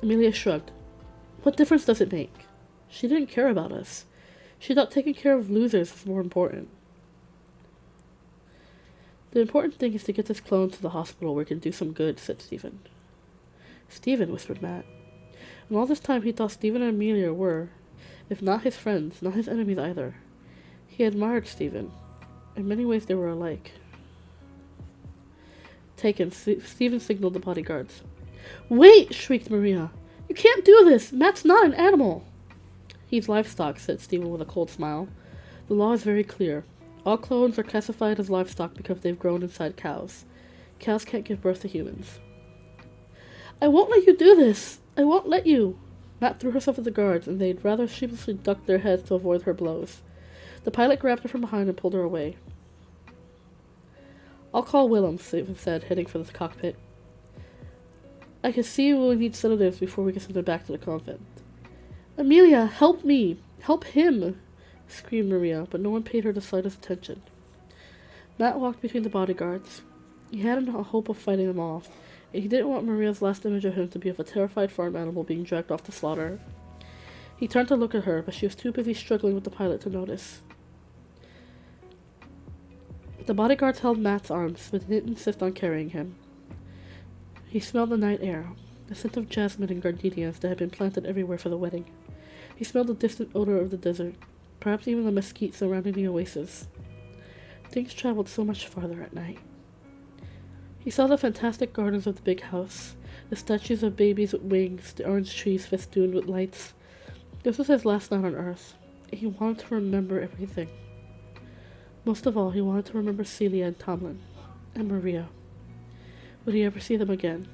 Amelia shrugged. "What difference does it make? She didn't care about us. She thought taking care of losers was more important." "The important thing is to get this clone to the hospital where it can do some good," said Stephen. "Stephen," whispered Matt. And all this time he thought Stephen and Amelia were, if not his friends, not his enemies either. He admired Stephen. In many ways they were alike. Taken, Stephen signaled the bodyguards. "Wait!" shrieked Maria. "You can't do this! Matt's not an animal!" "He's livestock," said Stephen with a cold smile. "The law is very clear. All clones are classified as livestock because they've grown inside cows. Cows can't give birth to humans." "I won't let you do this! I won't let you!" Matt threw herself at the guards, and they'd rather sheepishly ducked their heads to avoid her blows. The pilot grabbed her from behind and pulled her away. I'll call Willem, Stephen said, heading for the cockpit. I can see we'll need sedatives before we get sent back to the convent. Amelia, help me! Help him! Screamed Maria, but no one paid her the slightest attention. Matt walked between the bodyguards. He hadn't a hope of fighting them off, and he didn't want Maria's last image of him to be of a terrified farm animal being dragged off to slaughter. He turned to look at her, but she was too busy struggling with the pilot to notice. The bodyguards held Matt's arms, but didn't insist on carrying him. He smelled the night air, the scent of jasmine and gardenias that had been planted everywhere for the wedding. He smelled the distant odor of the desert, perhaps even the mesquite surrounding the oasis. Things traveled so much farther at night. He saw the fantastic gardens of the big house, the statues of babies with wings, the orange trees festooned with lights. This was his last night on Earth. He wanted to remember everything. Most of all, he wanted to remember Celia and Tomlin, and Maria. Would he ever see them again?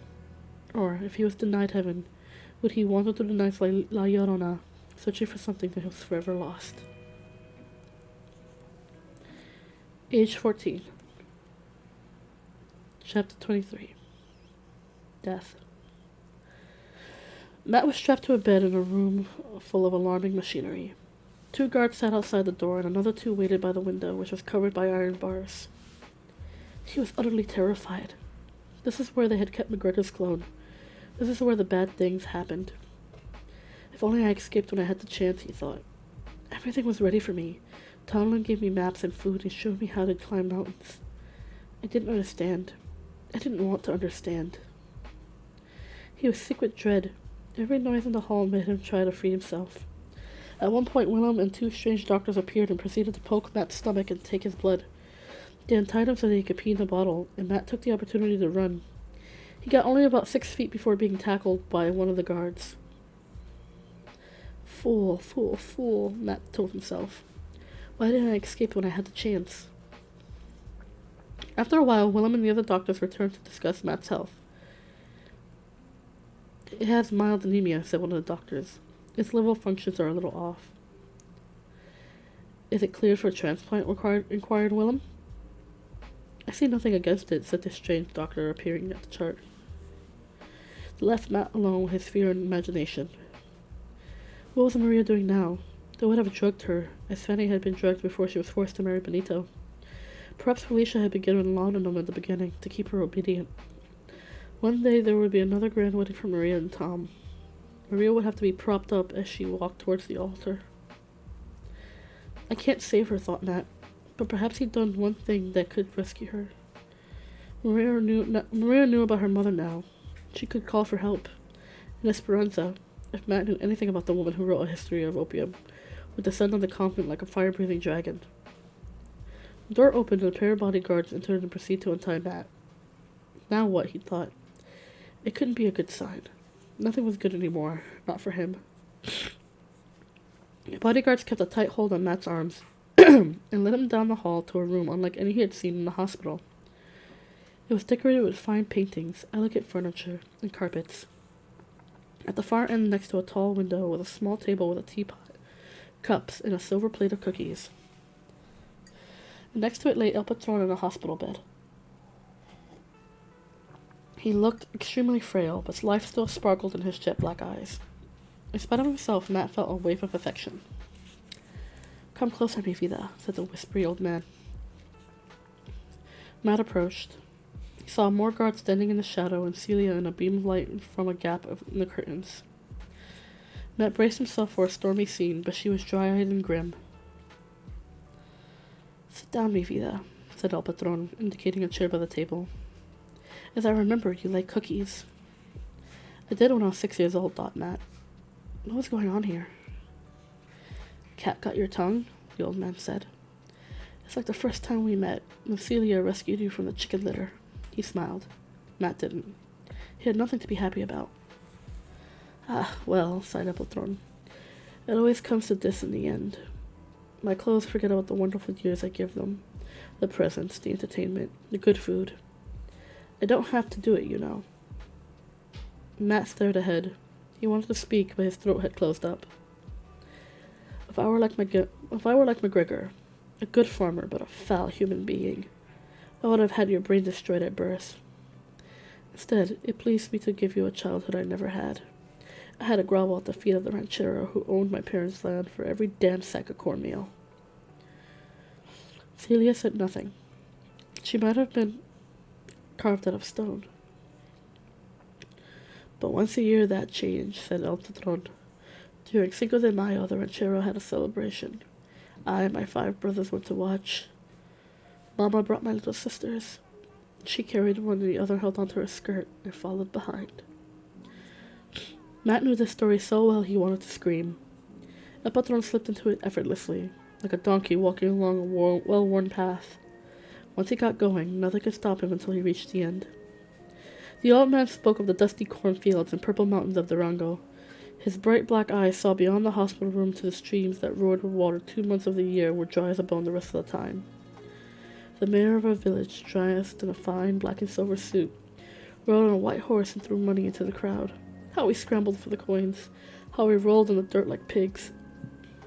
Or, if he was denied heaven, would he wander through the nights like La Llorona, searching for something that was forever lost? Age 14. Chapter 23. Death. Matt was strapped to a bed in a room full of alarming machinery. 2 guards sat outside the door, and another 2 waited by the window, which was covered by iron bars. He was utterly terrified. This is where they had kept McGregor's clone. This is where the bad things happened. If only I escaped when I had the chance, he thought. Everything was ready for me. Tomlin gave me maps and food and showed me how to climb mountains. I didn't understand. I didn't want to understand. He was sick with dread. Every noise in the hall made him try to free himself. At one point, Willem and 2 strange doctors appeared and proceeded to poke Matt's stomach and take his blood. They untied him so that he could pee in the bottle, and Matt took the opportunity to run. He got only about 6 feet before being tackled by one of the guards. Fool, fool, fool, Matt told himself. Why didn't I escape when I had the chance? After a while, Willem and the other doctors returned to discuss Matt's health. It has mild anemia, said one of the doctors. Its liver functions are a little off. Is it cleared for a transplant? Inquired Willem. I see nothing against it, said the strange doctor, appearing at the chart. They left Matt alone with his fear and imagination. What was Maria doing now? They would have drugged her, as Fanny had been drugged before she was forced to marry Benito. Perhaps Felicia had been given laudanum at the beginning, to keep her obedient. One day there would be another grand wedding for Maria and Tom. Maria would have to be propped up as she walked towards the altar. I can't save her, thought Matt, but perhaps he'd done one thing that could rescue her. Maria knew about her mother now. She could call for help. And Esperanza, if Matt knew anything about the woman who wrote a history of opium, would descend on the convent like a fire-breathing dragon. The door opened and a pair of bodyguards entered and proceeded to untie Matt. Now what, he thought. It couldn't be a good sign. Nothing was good anymore. Not for him. The bodyguards kept a tight hold on Matt's arms and led him down the hall to a room unlike any he had seen in the hospital. It was decorated with fine paintings, elegant furniture, and carpets. At the far end, next to a tall window, was a small table with a teapot, cups, and a silver plate of cookies. And next to it lay El Patron in a hospital bed. He looked extremely frail, but life still sparkled in his jet black eyes. In spite of himself, Matt felt a wave of affection. Come closer, mi vida, said the whispery old man. Matt approached. He saw more guards standing in the shadow and Celia in a beam of light from a gap in the curtains. Matt braced himself for a stormy scene, but she was dry-eyed and grim. Sit down, mi vida, said El Patron, indicating a chair by the table. As I remember, you like cookies. I did when I was 6 years old, thought Matt. What was going on here? Cat got your tongue? The old man said. It's like the first time we met, when Celia rescued you from the chicken litter. He smiled. Matt didn't. He had nothing to be happy about. Ah, well, sighed El Patron. It always comes to this in the end. My clothes forget about the wonderful years I give them. The presents, the entertainment, the good food. I don't have to do it, you know. Matt stared ahead. He wanted to speak, but his throat had closed up. If I were like McGregor, a good farmer but a foul human being, I would have had your brain destroyed at birth. Instead, it pleased me to give you a childhood I never had. I had to grovel at the feet of the ranchero who owned my parents' land for every damn sack of cornmeal. Celia said nothing. She might have been carved out of stone. But once a year that changed, said El Patron. During Cinco de Mayo, the ranchero had a celebration. I and my 5 brothers went to watch. Mama brought my little sisters. She carried one and the other held onto her skirt and followed behind. Matt knew this story so well he wanted to scream. El Patron slipped into it effortlessly, like a donkey walking along a well-worn path. Once he got going, nothing could stop him until he reached the end. The old man spoke of the dusty cornfields and purple mountains of Durango. His bright black eyes saw beyond the hospital room to the streams that roared with water 2 months of the year were dry as a bone the rest of the time. The mayor of our village, dressed in a fine black and silver suit, rode on a white horse and threw money into the crowd. How we scrambled for the coins, how we rolled in the dirt like pigs.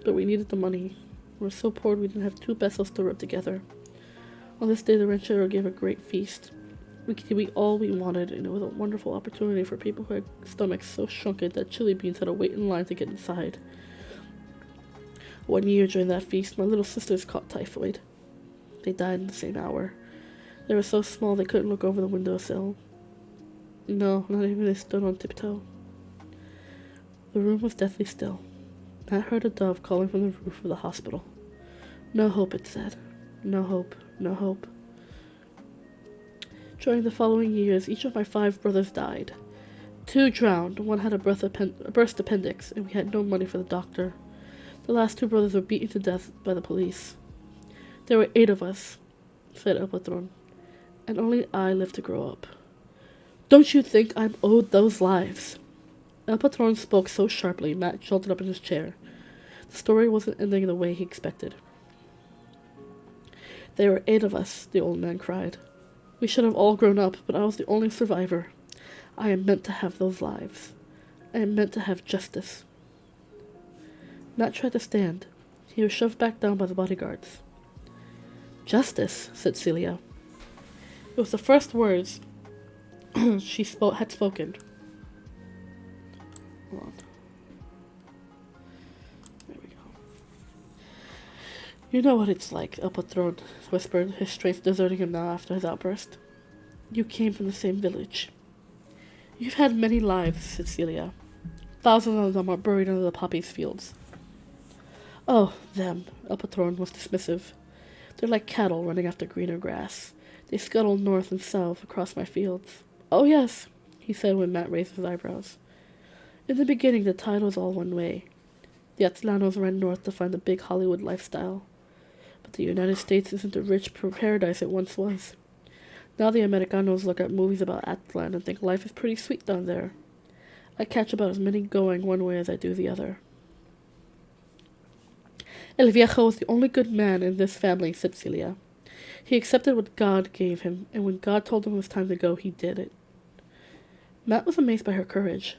But we needed the money. We were so poor we didn't have 2 pesos to rub together. On this day, the ranchero gave a great feast. We could eat all we wanted, and it was a wonderful opportunity for people who had stomachs so shrunken that chili beans had to wait in line to get inside. One year during that feast, my little sisters caught typhoid. They died in the same hour. They were so small they couldn't look over the windowsill. No, not even they stood on tiptoe. The room was deathly still. Matt heard a dove calling from the roof of the hospital. No hope, it said. No hope, no hope. During the following years, each of my 5 brothers died. 2 drowned, one had a burst appendix, and we had no money for the doctor. The last 2 brothers were beaten to death by the police. There were 8 of us, said El Patron, and only I lived to grow up. Don't you think I'm owed those lives? El Patron spoke so sharply, Matt jolted up in his chair. The story wasn't ending the way he expected. There were 8 of us, the old man cried. We should have all grown up, but I was the only survivor. I am meant to have those lives. I am meant to have justice. Matt tried to stand. He was shoved back down by the bodyguards. Justice, said Celia. It was the first words she had spoken. Hold on. There we go. You know what it's like, El Patron whispered, his strength deserting him now after his outburst. You came from the same village. You've had many lives, said Celia. Thousands of them are buried under the poppies fields. Oh, them, El Patron was dismissive. They're like cattle running after greener grass. They scuttle north and south across my fields. Oh, yes, he said when Matt raised his eyebrows. In the beginning, the tide was all one way. The Atlanos ran north to find the big Hollywood lifestyle. But the United States isn't the rich paradise it once was. Now the Americanos look at movies about Atlan and think life is pretty sweet down there. I catch about as many going one way as I do the other. El Viejo was the only good man in this family, said Celia. He accepted what God gave him, and when God told him it was time to go, he did it. Matt was amazed by her courage.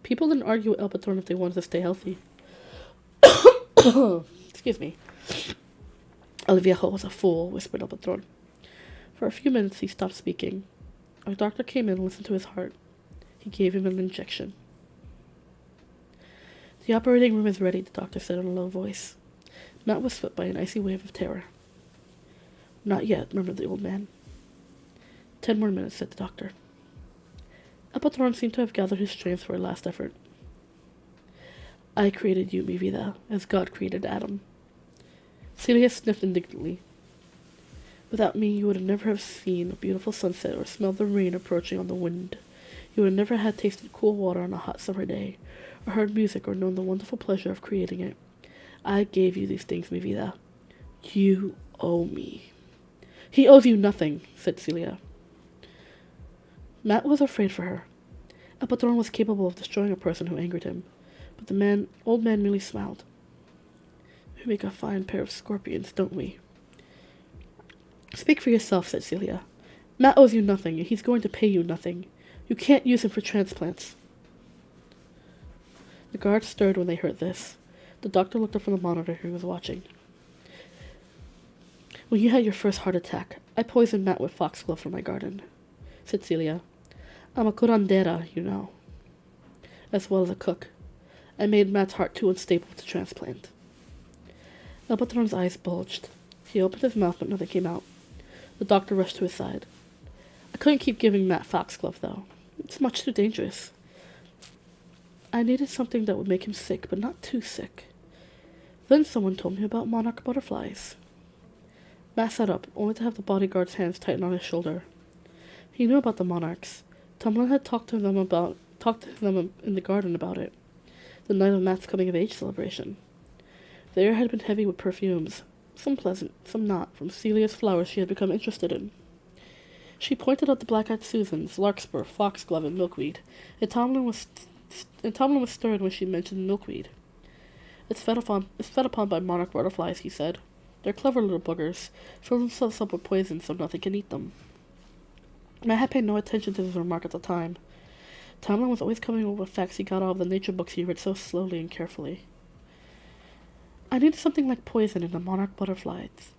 People didn't argue with El Patron if they wanted to stay healthy. Excuse me. El Viejo was a fool, whispered El Patron. For a few minutes he stopped speaking. Our doctor came in and listened to his heart. He gave him an injection. The operating room is ready, the doctor said in a low voice. Matt was swept by an icy wave of terror. Not yet, murmured the old man. 10 more minutes, said the doctor. El Patron seemed to have gathered his strength for a last effort. I created you, mi vida, as God created Adam. Celia sniffed indignantly. Without me, you would never have seen a beautiful sunset or smelled the rain approaching on the wind. You would never have tasted cool water on a hot summer day, or heard music or known the wonderful pleasure of creating it. I gave you these things, mi vida. You owe me. He owes you nothing, said Celia. Matt was afraid for her. El Patron was capable of destroying a person who angered him, but the old man merely smiled. We make a fine pair of scorpions, don't we? Speak for yourself, said Celia. Matt owes you nothing, and he's going to pay you nothing. You can't use him for transplants. The guards stirred when they heard this. The doctor looked up from the monitor he was watching. When you had your first heart attack, I poisoned Matt with foxglove from my garden, said Celia. I'm a curandera, you know, as well as a cook. I made Matt's heart too unstable to transplant. El Patron's eyes bulged. He opened his mouth, but nothing came out. The doctor rushed to his side. I couldn't keep giving Matt foxglove, though. It's much too dangerous. I needed something that would make him sick, but not too sick. Then someone told me about monarch butterflies. Matt sat up, only to have the bodyguard's hands tighten on his shoulder. He knew about the monarchs. Tumblin had talked to them in the garden about it, the night of Matt's coming-of-age celebration. The air had been heavy with perfumes, some pleasant, some not, from Celia's flowers she had become interested in. She pointed out the black-eyed Susans, larkspur, foxglove, and milkweed, and Tomlin was stirred when she mentioned milkweed. It's fed upon by monarch butterflies, he said. They're clever little boogers, fill themselves up with poison so nothing can eat them. Matt had paid no attention to this remark at the time. Tomlin was always coming up with facts he got out of the nature books he read so slowly and carefully. I needed something like poison in the monarch butterflies,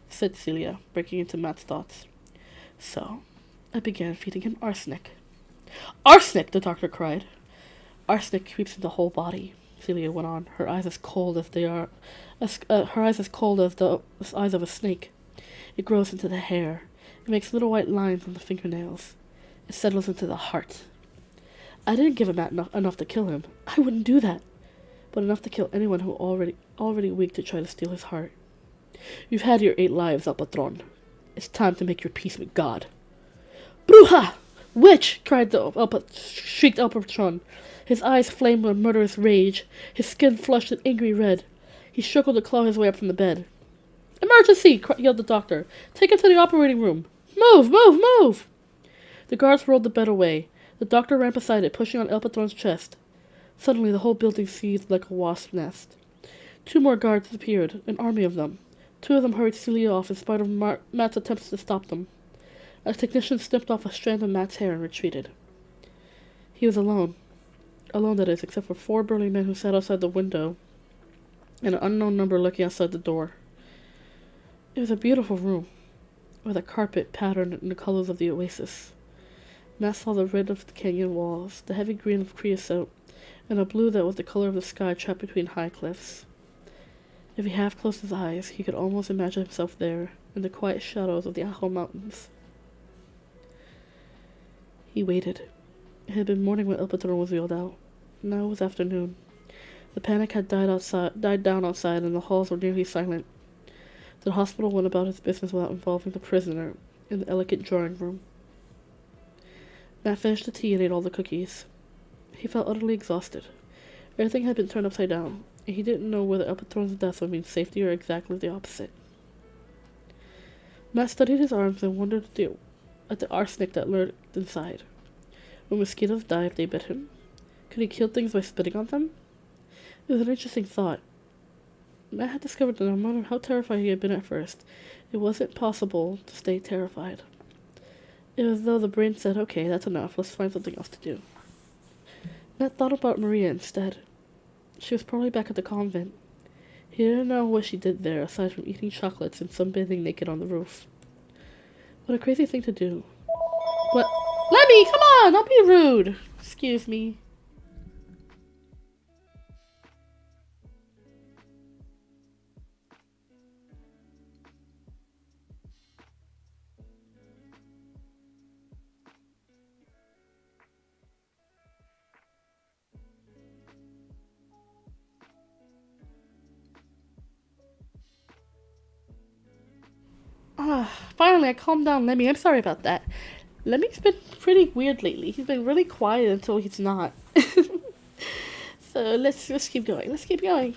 said Celia, breaking into Matt's thoughts. So, I began feeding him arsenic. Arsenic! The doctor cried. Arsenic creeps into the whole body, Celia went on, her eyes as cold as the eyes of a snake. It grows into the hair. It makes little white lines on the fingernails. It settles into the heart. I didn't give him enough to kill him. I wouldn't do that. But enough to kill anyone who already weak to try to steal his heart. You've had your 8 lives, El Patron. It's time to make your peace with God. Bruja! Witch! Shrieked El Patron. His eyes flamed with murderous rage. His skin flushed an angry red. He struggled to claw his way up from the bed. Emergency! Yelled the doctor. Take him to the operating room. Move! Move! Move! The guards rolled the bed away. The doctor ran beside it, pushing on El Patron's chest. Suddenly, the whole building seethed like a wasp's nest. 2 more guards appeared, an army of them. 2 of them hurried Celia off in spite of Matt's attempts to stop them. A technician snipped off a strand of Matt's hair and retreated. He was alone. Alone, that is, except for 4 burly men who sat outside the window, and an unknown number lurking outside the door. It was a beautiful room, with a carpet patterned in the colors of the oasis. Matt saw the red of the canyon walls, the heavy green of creosote, and a blue that was the color of the sky trapped between high cliffs. If he half closed his eyes, he could almost imagine himself there, in the quiet shadows of the Ajo Mountains. He waited. It had been morning when El Patron was wheeled out. Now it was afternoon. The panic had died down outside, and the halls were nearly silent. The hospital went about its business without involving the prisoner in the elegant drawing room. Matt finished the tea and ate all the cookies. He felt utterly exhausted. Everything had been turned upside down, and he didn't know whether El Patron's death would mean safety or exactly the opposite. Matt studied his arms and wondered at the arsenic that lurked inside. When mosquitoes die if they bit him, could he kill things by spitting on them? It was an interesting thought. Matt had discovered that no matter how terrified he had been at first, it wasn't possible to stay terrified. It was as though the brain said, okay, that's enough, let's find something else to do. Matt thought about Maria instead. She was probably back at the convent. He didn't know what she did there, aside from eating chocolates and sunbathing naked on the roof. What a crazy thing to do. What? Lemmy, come on, don't be rude. Excuse me. Finally, I calmed down Lemmy. I'm sorry about that. Lemmy's been pretty weird lately. He's been really quiet until he's not. So let's keep going. Let's keep going.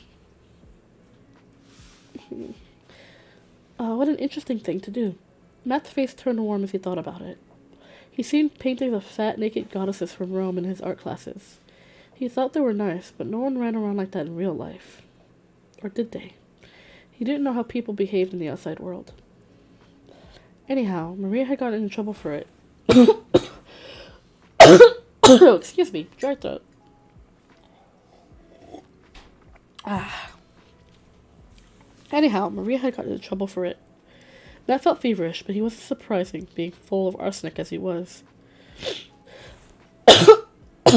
What an interesting thing to do. Matt's face turned warm as he thought about it. He'd seen paintings of fat, naked goddesses from Rome in his art classes. He thought they were nice, but no one ran around like that in real life. Or did they? He didn't know how people behaved in the outside world. Anyhow, Maria had gotten into trouble for it. Excuse me, dry throat. Anyhow, Maria had gotten into trouble for it. Matt felt feverish, but he wasn't surprising, being full of arsenic as he was.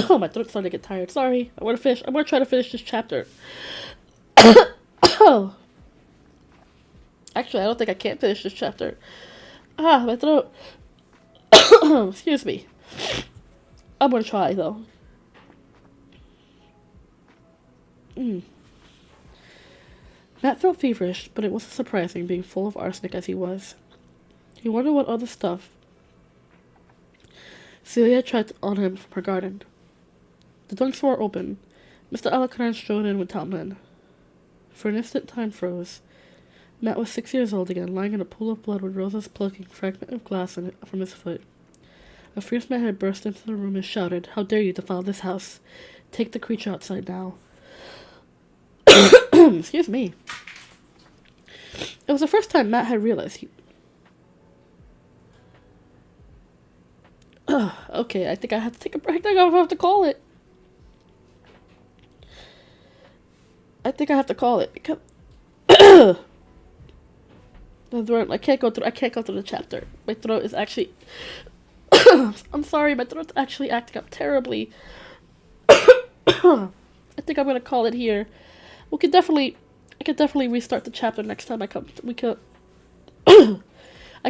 Oh, my throat's starting to get tired. Sorry. I'm gonna try to finish this chapter. Oh. Actually, I don't think I can finish this chapter. Ah, my throat. Excuse me. I'm gonna try, though. Matt felt feverish, but it wasn't surprising, being full of arsenic as he was. He wondered what other stuff Celia tried on him from her garden. The dunks were open. Mr. Alucard strode in with Tomlin. For an instant, time froze. Matt was 6 years old again, lying in a pool of blood with Rosa's plucking a fragment of glass from his foot. A fierce man had burst into the room and shouted, "How dare you defile this house? Take the creature outside now." Excuse me. It was the first time Matt had realized he... Okay, I think I have to take a break. I think I have to call it. Because... I can't go through the chapter. My throat is actually... I'm sorry, my throat's actually acting up terribly. I think I'm gonna call it here. I could definitely restart the chapter next time I come. I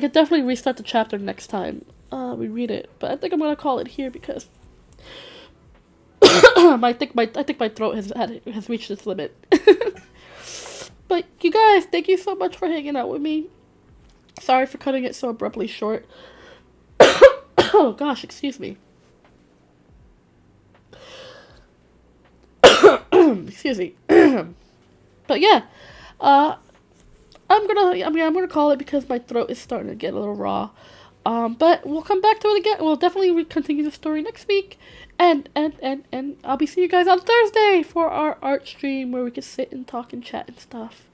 could definitely restart the chapter next time we read it. But I think I'm gonna call it here because I think my throat has reached its limit. But you guys, thank you so much for hanging out with me. Sorry for cutting it so abruptly short. Oh gosh, excuse me. Excuse me. But yeah, I'm gonna call it because my throat is starting to get a little raw. But we'll come back to it again. We'll definitely continue the story next week. And I'll be seeing you guys on Thursday for our art stream where we can sit and talk and chat and stuff.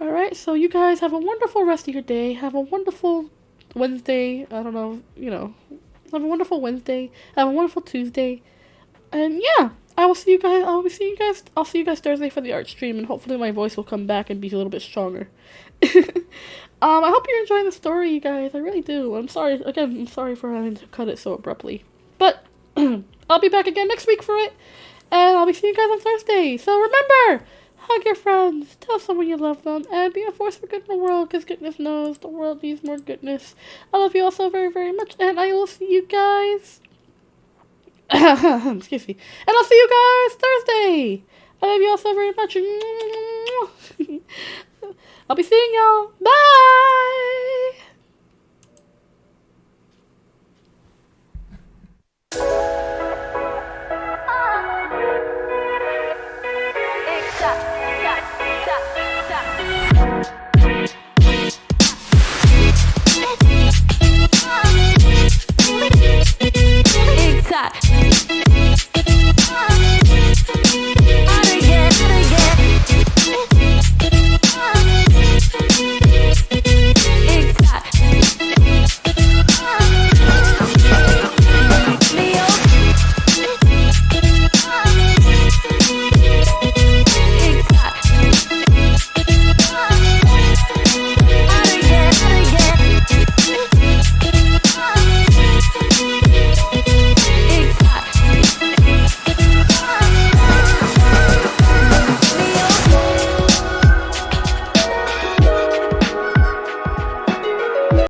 Alright, so you guys have a wonderful rest of your day. Have a wonderful Wednesday. I don't know, have a wonderful Wednesday. Have a wonderful Tuesday. And yeah, I'll see you guys Thursday for the art stream, and hopefully my voice will come back and be a little bit stronger. I hope you're enjoying the story, you guys. I really do. I'm sorry for having to cut it so abruptly. But I'll be back again next week for it, and I'll be seeing you guys on Thursday. So remember, hug your friends, tell someone you love them, and be a force for good in the world, because goodness knows the world needs more goodness. I love you all so very, very much, and I will see you guys... Excuse me. And I'll see you guys Thursday. I love you all so very much. I'll be seeing y'all. Bye!